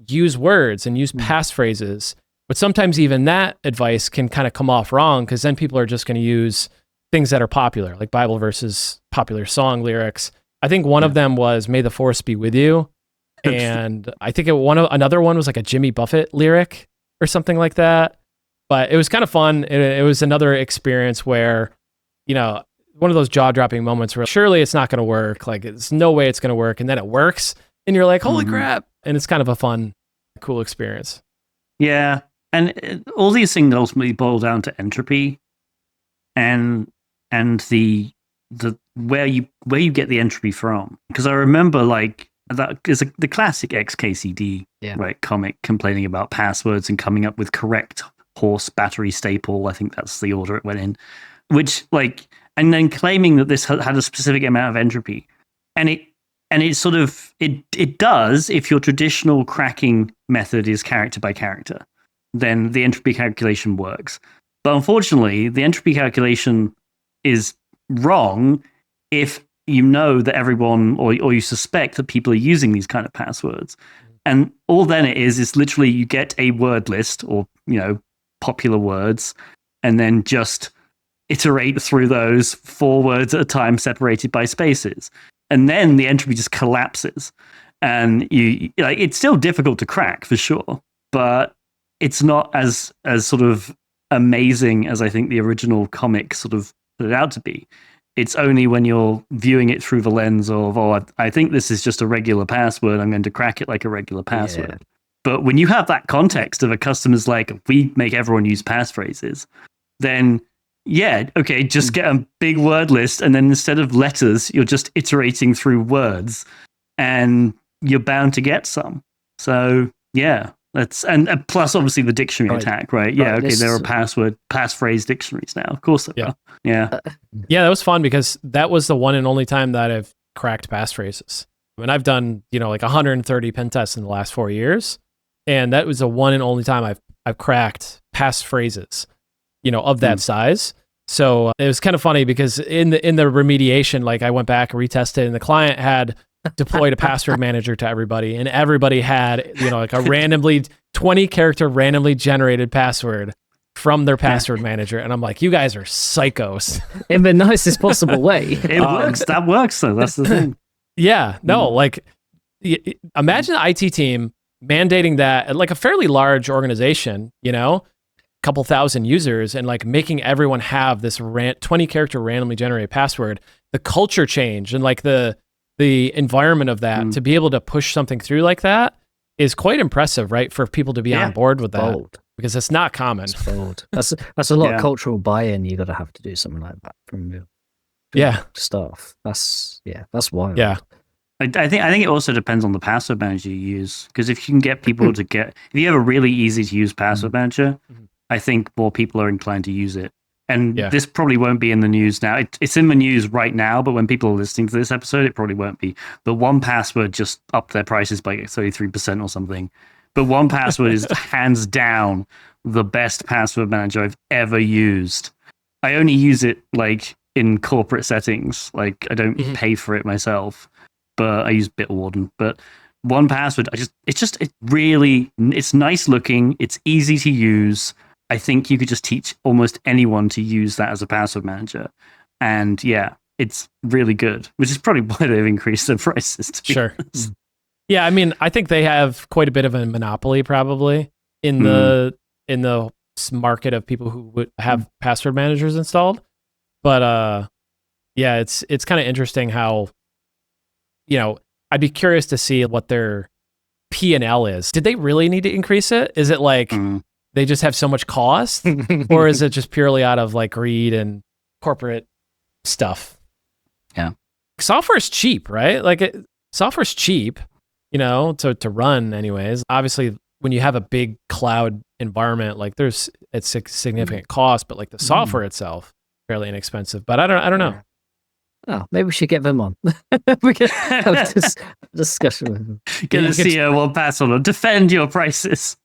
C: use words and use passphrases, but sometimes even that advice can kind of come off wrong because then people are just going to use things that are popular, like Bible verses, popular song lyrics. I think one of them was "May the Force be with you," and I think another one was like a Jimmy Buffett lyric or something like that. But it was kind of fun. It was another experience where, one of those jaw-dropping moments where surely it's not going to work. Like there's no way it's going to work, and then it works, and you're like, "Holy crap!" And it's kind of a fun, cool experience.
B: Yeah, and all these things ultimately boil down to entropy, and the where you get the entropy from. Because I remember like that is the classic XKCD right comic complaining about passwords and coming up with correct horse battery staple. I think that's the order it went in, which like and then claiming that this had a specific amount of entropy, and it sort of it does if your traditional cracking method is character by character, then the entropy calculation works. But unfortunately, the entropy calculation is wrong if you know that everyone or you suspect that people are using these kind of passwords. And all then it is literally you get a word list or, popular words and then just iterate through those 4 words at a time separated by spaces. And then the entropy just collapses. And it's still difficult to crack for sure, but it's not as sort of amazing as I think the original comic sort of put it out to be. It's only when you're viewing it through the lens of, I think this is just a regular password, I'm going to crack it like a regular password. Yeah. But when you have that context of a customer's like, we make everyone use passphrases, then just get a big word list, and then instead of letters, you're just iterating through words, and you're bound to get some. So yeah, and plus obviously the dictionary attack, right? Yeah, okay, there are passphrase dictionaries now. Of course there are. Yeah.
C: Yeah, that was fun because that was the one and only time that I've cracked passphrases. And I've done, like 130 pen tests in the last 4 years, and that was the one and only time I've cracked passphrases, of that size. So it was kind of funny because in the remediation, like I went back and retested, and the client had deployed a password manager to everybody, and everybody had, like a randomly 20 character randomly generated password from their password manager. And I'm like, you guys are psychos.
D: In the nicest possible way.
B: It works. That works though. That's the thing.
C: Yeah. No, like imagine the IT team mandating that at like a fairly large organization, couple thousand users, and like making everyone have this 20 character randomly generated password. The culture change and like the environment of that to be able to push something through like that is quite impressive, right? For people to be on board with that, because it's not common.
D: It's bold. That's a lot of cultural buy-in. You got to have to do something like that from your staff. That's wild.
B: Yeah. I think it also depends on the password manager you use, because if you can get people if you have a really easy to use password manager, I think more people are inclined to use it. And this probably won't be in the news now. It's in the news right now, but when people are listening to this episode, it probably won't be. But 1Password just upped their prices by 33% or something. But 1Password is hands down the best password manager I've ever used. I only use it like in corporate settings. Like I don't pay for it myself, but I use Bitwarden. But 1Password, it's nice looking. It's easy to use. I think you could just teach almost anyone to use that as a password manager. And it's really good, which is probably why they've increased their prices.
C: Sure. Yeah, I mean, I think they have quite a bit of a monopoly probably in the market of people who would have password managers installed. But it's kind of interesting how, I'd be curious to see what their P&L is. Did they really need to increase it? Is it like they just have so much cost, or is it just purely out of like greed and corporate stuff?
B: Yeah.
C: Software's cheap, right? Like software's cheap, to run anyways. Obviously, when you have a big cloud environment, like it's a significant cost, but like the software itself, fairly inexpensive. But I don't know.
D: Oh, maybe we should get them on. We can have this discussion with them.
B: Get the CEO 1Password, defend your prices.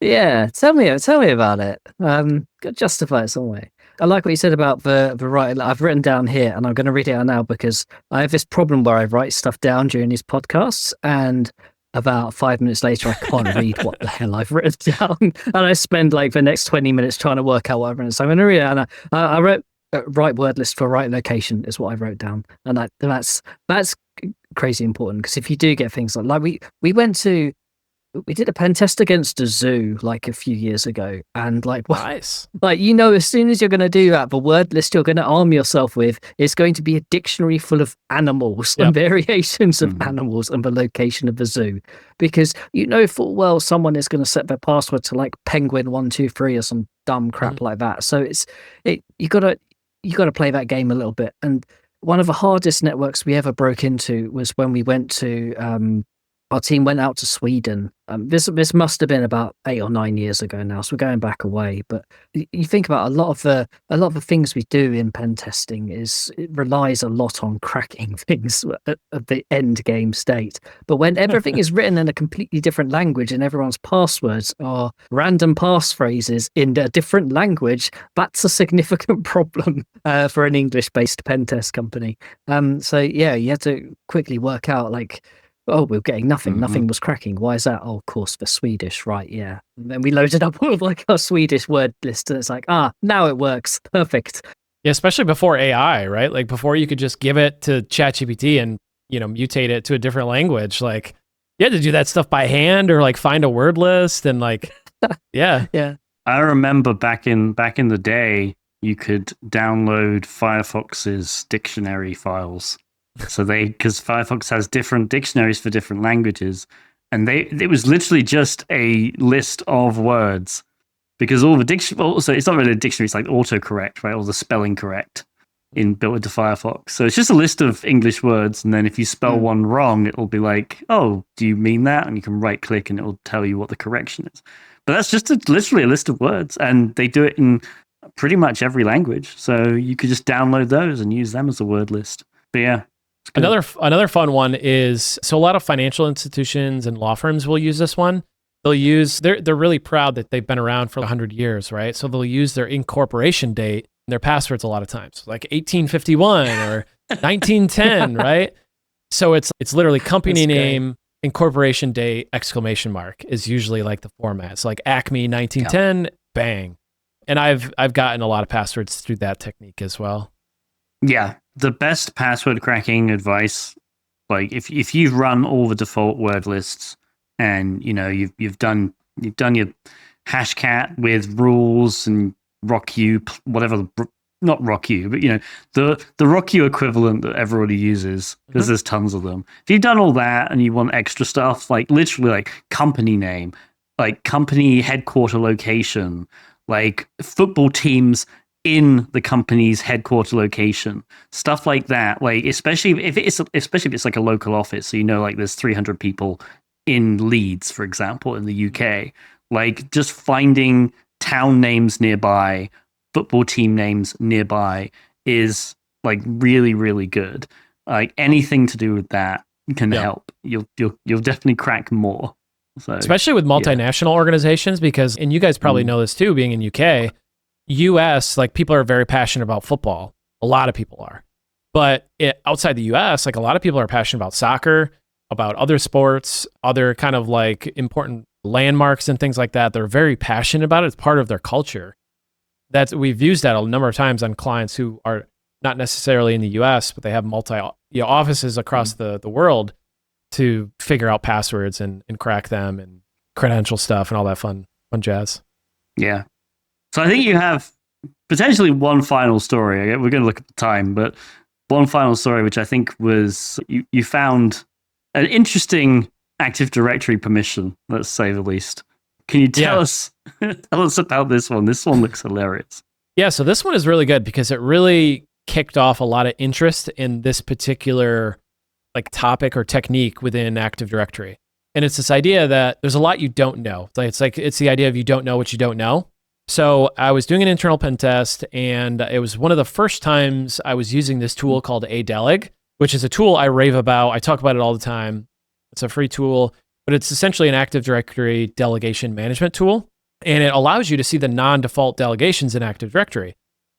D: Yeah, tell me about it. Got to justify it some way. I like what you said about the writing. I've written down here, and I'm going to read it out now because I have this problem where I write stuff down during these podcasts, and about 5 minutes later, I can't read what the hell I've written down, and I spend like the next 20 minutes trying to work out what I've written. So I'm going to read it, and I wrote right word list for right location is what I wrote down, and that's crazy important, because if you do get things like we did a pen test against a zoo like a few years ago, and
C: nice.
D: As soon as you're going to do that, the word list you're going to arm yourself with is going to be a dictionary full of animals and variations of animals and the location of the zoo, because full well someone is going to set their password to like penguin 123 or some dumb crap like that. So you got to play that game a little bit. And one of the hardest networks we ever broke into was when we went to our team went out to Sweden. This must have been about 8 or 9 years ago now, so we're going back away. But you think about a lot of the things we do in pen testing it relies a lot on cracking things at the end game state. But when everything is written in a completely different language and everyone's passwords are random passphrases in a different language, that's a significant problem for an English-based pen test company. You have to quickly work out Oh, we were getting nothing.
B: Mhm.
D: Nothing was cracking. Why is that? Oh, of course, for Swedish, right? Yeah. And then we loaded up all of like our Swedish word list, and it's like, now it works. Perfect.
C: Yeah, especially before AI, right? Like before you could just give it to ChatGPT and, mutate it to a different language. Like you had to do that stuff by hand or like find a word list and like, yeah.
D: Yeah.
B: I remember back in the day, you could download Firefox's dictionary files. So because Firefox has different dictionaries for different languages, and it was literally just a list of words, because all the dictionary, so it's not really a dictionary, it's like autocorrect, right? Or the spelling correct built into Firefox. So it's just a list of English words, and then if you spell one wrong, it'll be like, oh, do you mean that? And you can right click and it'll tell you what the correction is. But that's just literally a list of words, and they do it in pretty much every language. So you could just download those and use them as a word list. But yeah.
C: Another fun one is, so a lot of financial institutions and law firms will use this one. They're really proud that they've been around for 100 years, right? So they'll use their incorporation date in their passwords a lot of times, like 1851 or 1910, right? So it's literally company name, incorporation date, ! Is usually like the format. It's like Acme 1910, bang. And I've gotten a lot of passwords through that technique as well.
B: Yeah, the best password cracking advice, like if you've run all the default word lists and you've done your hashcat with rules and RockU, whatever, not RockU, but the RockU equivalent that everybody uses, because there's tons of them. If you've done all that and you want extra stuff, like literally like company name, like company headquarter location, like football teams in the company's headquarter location, stuff like that. Like especially if it's like a local office, so like there's 300 people in Leeds, for example, in the UK. Like just finding town names nearby, football team names nearby is like really, really good. Like anything to do with that can help. You'll definitely crack more. So,
C: especially with multinational organizations, because, and you guys probably know this too, being in UK, US, like people are very passionate about football. A lot of people are. But outside the US, like a lot of people are passionate about soccer, about other sports, other kind of like important landmarks and things like that. They're very passionate about it. It's part of their culture. We've used that a number of times on clients who are not necessarily in the US, but they have multi offices across the world to figure out passwords and crack them and credential stuff and all that fun jazz.
B: Yeah. So I think you have potentially one final story. We're going to look at the time, but one final story, which I think was you found an interesting Active Directory permission, let's say the least. Can you tell us about this one? This one looks hilarious.
C: Yeah, so this one is really good because it really kicked off a lot of interest in this particular like topic or technique within Active Directory. And it's this idea that there's a lot you don't know. It's the idea of you don't know what you don't know. So I was doing an internal pen test, and it was one of the first times I was using this tool called adeleg, which is a tool I rave about. I talk about it all the time. It's a free tool, but it's essentially an Active Directory delegation management tool, and it allows you to see the non-default delegations in Active Directory.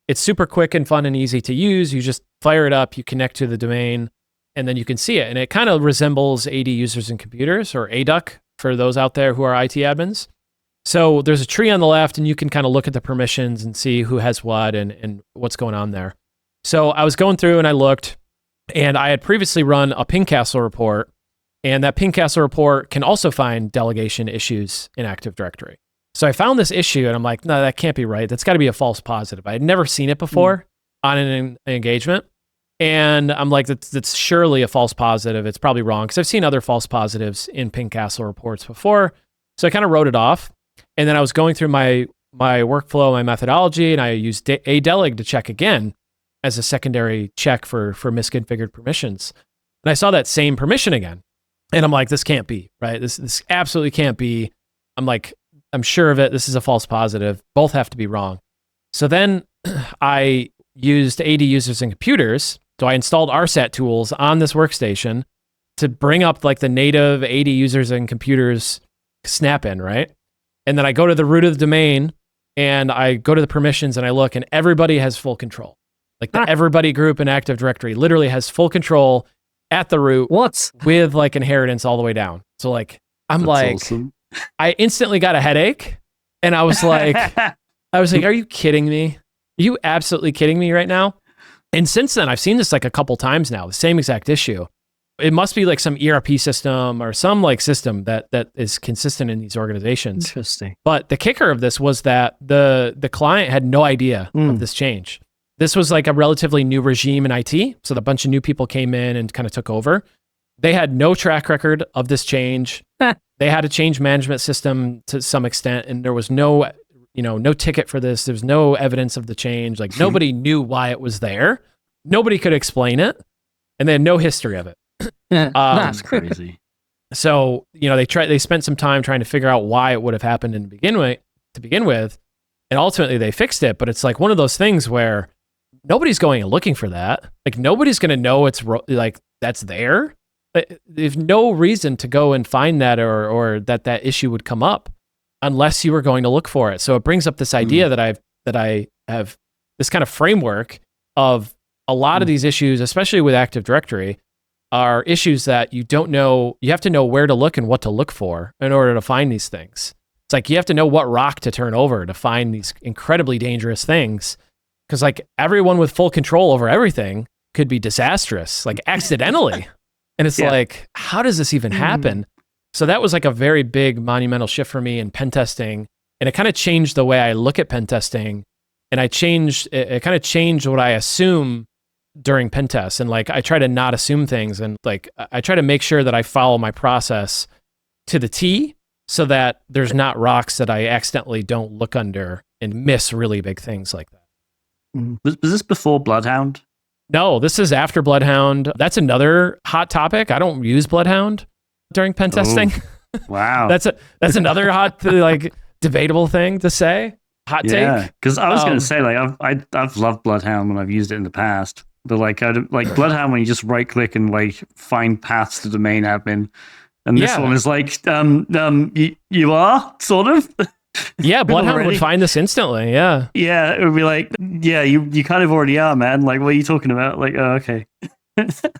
C: It's super quick and fun and easy to use. You just fire it up, you connect to the domain, and then you can see it. And it kind of resembles AD users and computers, or ADUC for those out there who are IT admins. So there's a tree on the left, and you can kind of look at the permissions and see who has what and what's going on there. So I was going through and I looked, and I had previously run a Pingcastle report, and that Pingcastle report can also find delegation issues in Active Directory. So I found this issue, and I'm like, no, that can't be right. That's got to be a false positive. I had never seen it before on an engagement. And I'm like, that's surely a false positive. It's probably wrong, because I've seen other false positives in Pingcastle reports before. So I kind of wrote it off. And then I was going through my workflow, my methodology, and I used adeleg to check again as a secondary check for misconfigured permissions. And I saw that same permission again. And I'm like, this can't be, right? This absolutely can't be. I'm like, I'm sure of it. This is a false positive. Both have to be wrong. So then I used AD users and computers. So I installed RSAT tools on this workstation to bring up like the native AD users and computers snap-in, right? And then I go to the root of the domain, and I go to the permissions, and I look, and everybody has full control. Like the everybody group in Active Directory literally has full control. at the root
D: What?
C: with like inheritance all the way down. So like, I'm
B: That's
C: like,
B: awesome.
C: I instantly got a headache, and I was like, are you kidding me? Are you absolutely kidding me right now? And since then, I've seen this like a couple times now, the same exact issue. It must be like some ERP system or some like system that is consistent in these organizations.
D: Interesting.
C: But the kicker of this was that the client had no idea of this change. This was like a relatively new regime in IT. So a bunch of new people came in and kind of took over. They had no track record of this change. They had a change management system to some extent, and there was no ticket for this. There was no evidence of the change. Like nobody knew why it was there. Nobody could explain it, and they had no history of it.
B: That's crazy.
C: So, they spent some time trying to figure out why it would have happened to begin with, and ultimately they fixed it. But it's like one of those things where nobody's going and looking for that. Like nobody's going to know it's like that's there. There's no reason to go and find that or that issue would come up unless you were going to look for it. So it brings up this idea that I have this kind of framework of a lot of these issues, especially with Active Directory, are issues that you don't know. You have to know where to look and what to look for in order to find these things. It's like you have to know what rock to turn over to find these incredibly dangerous things. Because like everyone with full control over everything could be disastrous, like accidentally. And it's like, how does this even happen? So that was like a very big monumental shift for me in pen testing. And it kind of changed the way I look at pen testing. And it kind of changed what I assume during pen tests. And like, I try to not assume things. And like, I try to make sure that I follow my process to the T so that there's not rocks that I accidentally don't look under and miss really big things like that.
B: Was this before Bloodhound?
C: No, this is after Bloodhound. That's another hot topic. I don't use Bloodhound during pen testing.
B: Wow.
C: That's another hot, like, debatable thing to say. Hot take.
B: Yeah, because I was going to say, like, I've loved Bloodhound when I've used it in the past. But like Bloodhound, when you just right click and like find paths to domain admin, and this one is like, you are sort of.
C: Yeah, Bloodhound would find this instantly. Yeah.
B: Yeah, it would be like, yeah, you kind of already are, man. Like, what are you talking about? Like, oh, okay.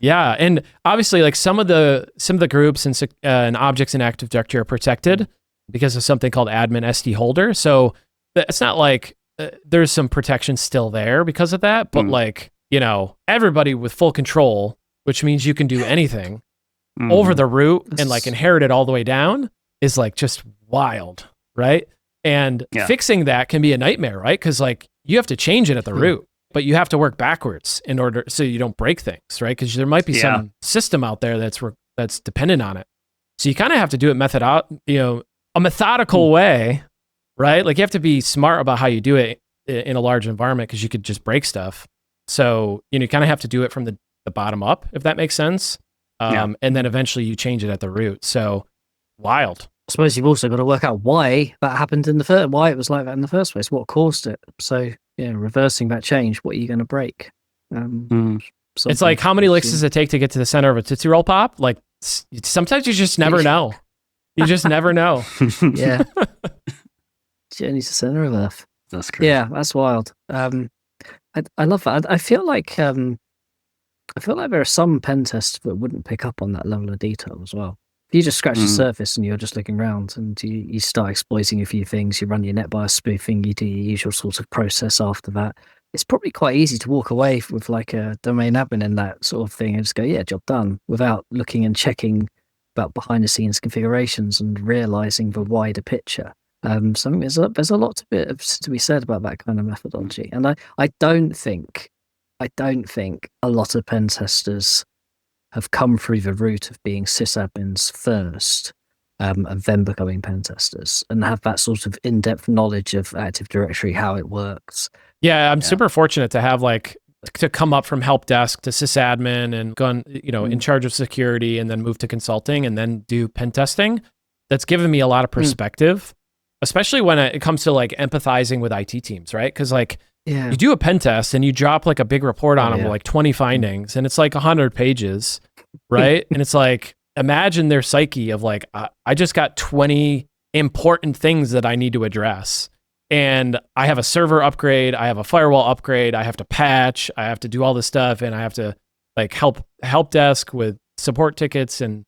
C: Yeah, and obviously, like some of the groups and objects in Active Directory are protected because of something called admin SD holder. So it's not like there's some protection still there because of that, but like, everybody with full control, which means you can do anything over the root and like inherit it all the way down is like just wild, right? And fixing that can be a nightmare, right? Because like you have to change it at the root, but you have to work backwards in order so you don't break things, right? Because there might be some system out there that's dependent on it. So you kind of have to do it a methodical way, right? Like you have to be smart about how you do it in a large environment because you could just break stuff. So you kind of have to do it from the bottom up, if that makes sense. And then eventually you change it at the root. So wild.
D: I suppose you've also got to work out why that happened why it was like that in the first place, what caused it. So, reversing that change, what are you going to break?
C: It's like, how many licks does it take to get to the center of a Tootsie Roll Pop? Like, sometimes you just never know. You just never know.
D: Yeah. Journey to center of Earth.
B: That's crazy.
D: Yeah, that's wild. I love that. I feel like there are some pen tests that wouldn't pick up on that level of detail as well. If you just scratch the surface and you're just looking around and you start exploiting a few things, you run your NetBIOS spoofing, you do your usual sort of process after that, it's probably quite easy to walk away with like a domain admin in that sort of thing and just go, yeah, job done, without looking and checking about behind the scenes configurations and realizing the wider picture. So I think there's a lot to be said about that kind of methodology. And I don't think a lot of pen testers have come through the route of being sysadmins first and then becoming pen testers and have that sort of in-depth knowledge of Active Directory, how it works.
C: Yeah, I'm super fortunate to have to come up from help desk to sysadmin and gone, in charge of security and then move to consulting and then do pen testing. That's given me a lot of perspective, especially when it comes to like empathizing with IT teams, right? Because you do a pen test and you drop like a big report on them with like 20 findings and it's like 100 pages, right? And it's like, imagine their psyche of like, I just got 20 important things that I need to address. And I have a server upgrade, I have a firewall upgrade, I have to patch, I have to do all this stuff, and I have to like help desk with support tickets and,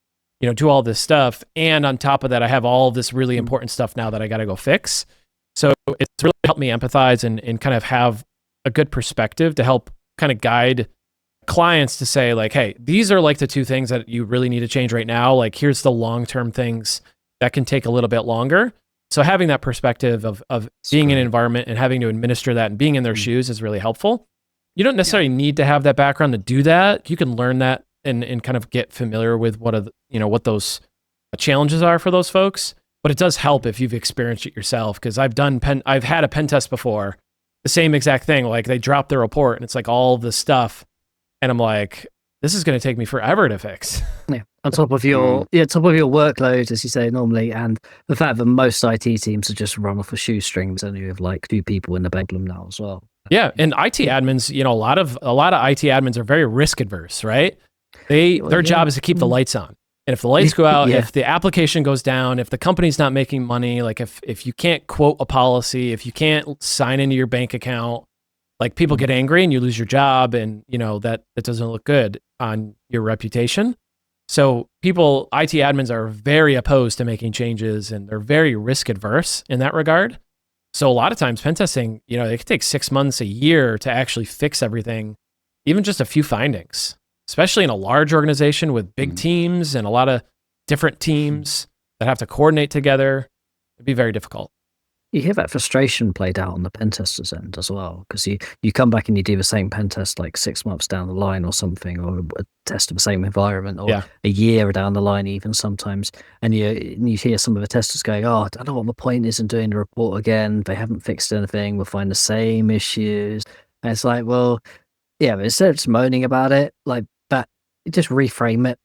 C: do all this stuff. And on top of that, I have all this really important stuff now that I got to go fix. So it's really helped me empathize and kind of have a good perspective to help kind of guide clients to say like, hey, these are like the two things that you really need to change right now. Like, here's the long-term things that can take a little bit longer. So having that perspective of being in an environment and having to administer that and being in their shoes is really helpful. You don't necessarily need to have that background to do that. You can learn that and kind of get familiar with what those challenges are for those folks. But it does help if you've experienced it yourself, because I've had a pen test before, the same exact thing. Like, they drop the report and it's like all of this stuff, and I'm like, this is going to take me forever to fix.
D: Yeah, on top of your workload, as you say normally, and the fact that most IT teams are just run off a shoestring, and you have like 2 people in the bedroom now as well.
C: Yeah, and IT admins, a lot of IT admins are very risk adverse, right? Their job is to keep the lights on. And if the lights go out, if the application goes down, if the company's not making money, like if you can't quote a policy, if you can't sign into your bank account, like, people get angry and you lose your job, and that doesn't look good on your reputation. So IT admins are very opposed to making changes, and they're very risk adverse in that regard. So a lot of times pen testing, it could take 6 months, a year to actually fix everything, even just a few findings, especially in a large organization with big teams and a lot of different teams that have to coordinate together. It'd be very difficult.
D: You hear that frustration played out on the pen tester's end as well, because you come back and you do the same pen test like 6 months down the line or something, or a test of the same environment, or a year down the line even sometimes, and you hear some of the testers going, "Oh, I don't know what the point is in doing the report again. They haven't fixed anything. We'll find the same issues." And it's like, well, yeah, but instead of just moaning about it like that, just reframe it.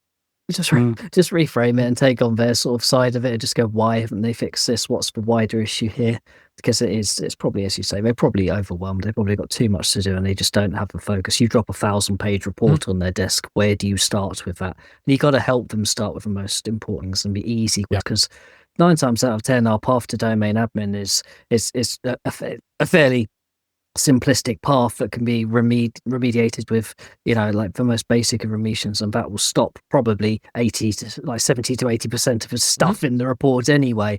D: Just reframe it and take on their sort of side of it, and just go, why haven't they fixed this? What's the wider issue here? Because it's probably, as you say, they're probably overwhelmed. They've probably got too much to do, and they just don't have the focus. You drop a 1,000-page report on their desk. Where do you start with that? And you got to help them start with the most important things and be easy, because 9 times out of 10, our path to domain admin is a fairly simplistic path that can be remediated with like the most basic of remediations, and that will stop probably 70 to 80% of the stuff in the report anyway.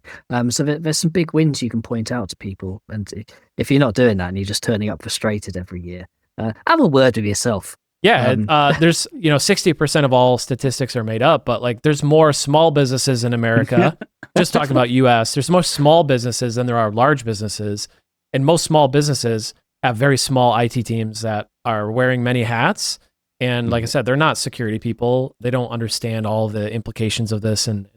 D: So there's some big wins you can point out to people, and if you're not doing that and you're just turning up frustrated every year, have a word with yourself.
C: There's 60% of all statistics are made up, but like, there's more small businesses in America. Just talking about US, there's more small businesses than there are large businesses, and most small businesses have very small IT teams that are wearing many hats. And like I said, they're not security people. They don't understand all the implications of this and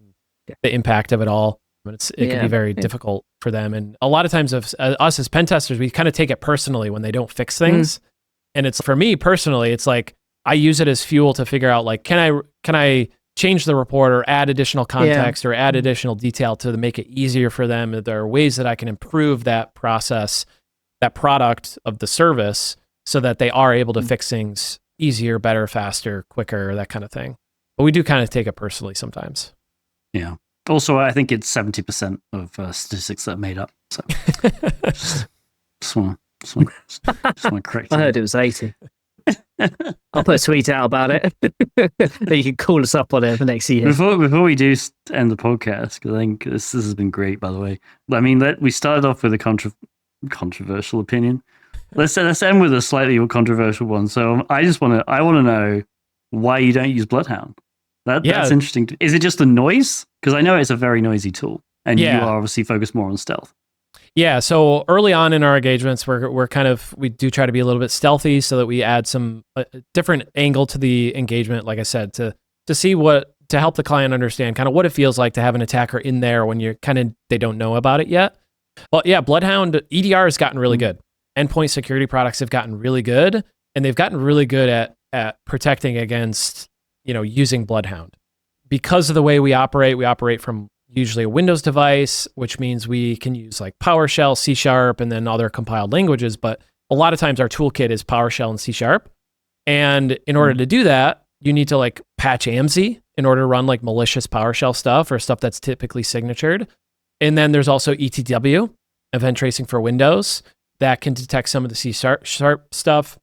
C: the impact of it all. It can be very difficult for them. And a lot of times us as pen testers, we kind of take it personally when they don't fix things. And it's, for me personally, it's like, I use it as fuel to figure out, like, can I change the report or add additional context or add additional detail to make it easier for them? There are ways that I can improve that process, that product of the service, so that they are able to fix things easier, better, faster, quicker, that kind of thing. But we do kind of take it personally sometimes.
B: Yeah. Also, I think it's 70% of statistics that are made up. So just want to correct you.
D: I heard it was 80. I'll put a tweet out about it. You can call us up on it for next year.
B: Before we do end the podcast, because I think this has been great, by the way. I mean, we started off with a controversial opinion. Let's end with a slightly more controversial one. So I want to know why you don't use Bloodhound. That's interesting. Is it just the noise? Because I know it's a very noisy tool, and you are obviously focused more on stealth.
C: Yeah. So early on in our engagements, we do try to be a little bit stealthy, so that we add some different angle to the engagement. Like I said, to help the client understand kind of what it feels like to have an attacker in there when they don't know about it yet. Well, yeah, Bloodhound EDR has gotten really good. Endpoint security products have gotten really good, and they've gotten really good at protecting against, using Bloodhound. Because of the way we operate from usually a Windows device, which means we can use like PowerShell, C#, and then other compiled languages. But a lot of times our toolkit is PowerShell and C#. And in order to do that, you need to like patch AMZ in order to run like malicious PowerShell stuff or stuff that's typically signatured. And then there's also ETW, event tracing for Windows, that can detect some of the C# stuff.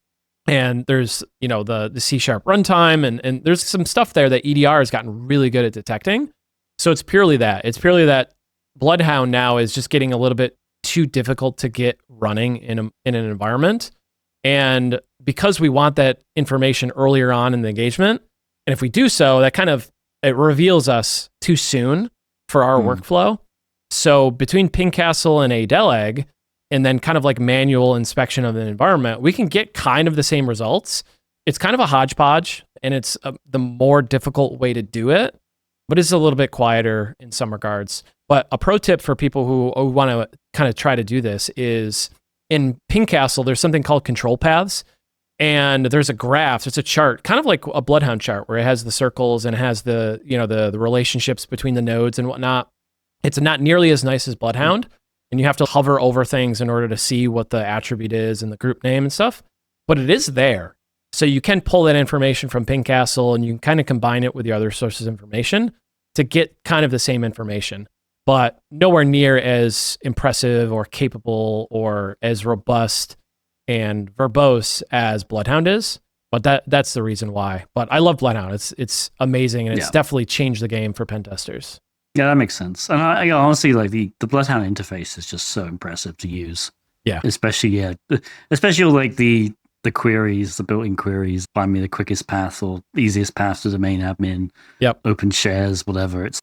C: And there's, the C# runtime, and there's some stuff there that EDR has gotten really good at detecting. So it's purely that. It's purely that Bloodhound now is just getting a little bit too difficult to get running in an environment. And because we want that information earlier on in the engagement, and if we do so, that kind of, it reveals us too soon for our workflow. So between Pingcastle and a Deleg, and then kind of like manual inspection of an environment, we can get kind of the same results. It's kind of a hodgepodge, and it's the more difficult way to do it, but it's a little bit quieter in some regards. But a pro tip for people who want to kind of try to do this is in Pingcastle, there's something called control paths. And there's a graph, there's a chart, kind of like a Bloodhound chart, where it has the circles and it has the relationships between the nodes and whatnot. It's not nearly as nice as Bloodhound, and you have to hover over things in order to see what the attribute is and the group name and stuff. But it is there. So you can pull that information from Pingcastle, and you can kind of combine it with the other sources of information to get kind of the same information, but nowhere near as impressive or capable or as robust and verbose as Bloodhound is. But that's the reason why. But I love Bloodhound. It's amazing, and it's definitely changed the game for pen testers.
B: Yeah, that makes sense. And I honestly, like the Bloodhound interface is just so impressive to use.
C: Yeah.
B: Especially like the queries, the built-in queries, find me the quickest path or easiest path to domain admin.
C: Yep.
B: Open shares, whatever. It's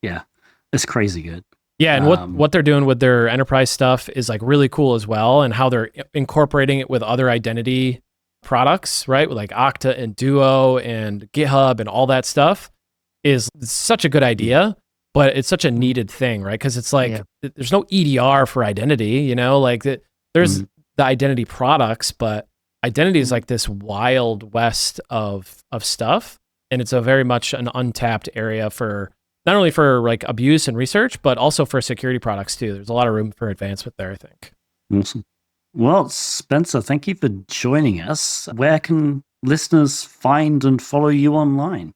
B: crazy good.
C: Yeah, and what they're doing with their enterprise stuff is like really cool as well, and how they're incorporating it with other identity products, right? With like Okta and Duo and GitHub and all that stuff is such a good idea, but it's such a needed thing, right? Because it's like there's no EDR for identity, like there's the identity products, but identity is like this wild west of stuff, and it's a very much an untapped area for not only for like abuse and research, but also for security products too. There's a lot of room for advancement there, I think.
B: Awesome. Well, Spencer, thank you for joining us. Where can listeners find and follow you online?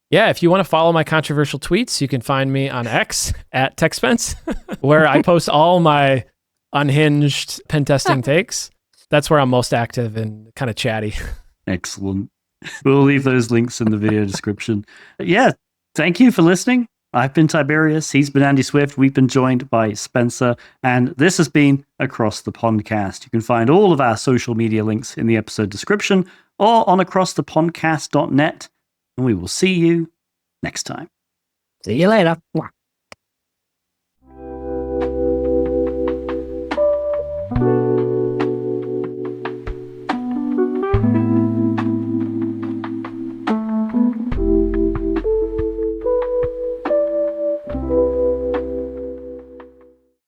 C: Yeah, if you want to follow my controversial tweets, you can find me on X at techspence, where I post all my unhinged pen testing takes. That's where I'm most active and kind of chatty.
B: Excellent. We'll leave those links in the video description. Yeah, thank you for listening. I've been Tib3rius. He's been Andy Swift. We've been joined by Spencer. And this has been Across the Pondcast. You can find all of our social media links in the episode description or on acrossthepondcast.net. And we will see you next time.
D: See you later.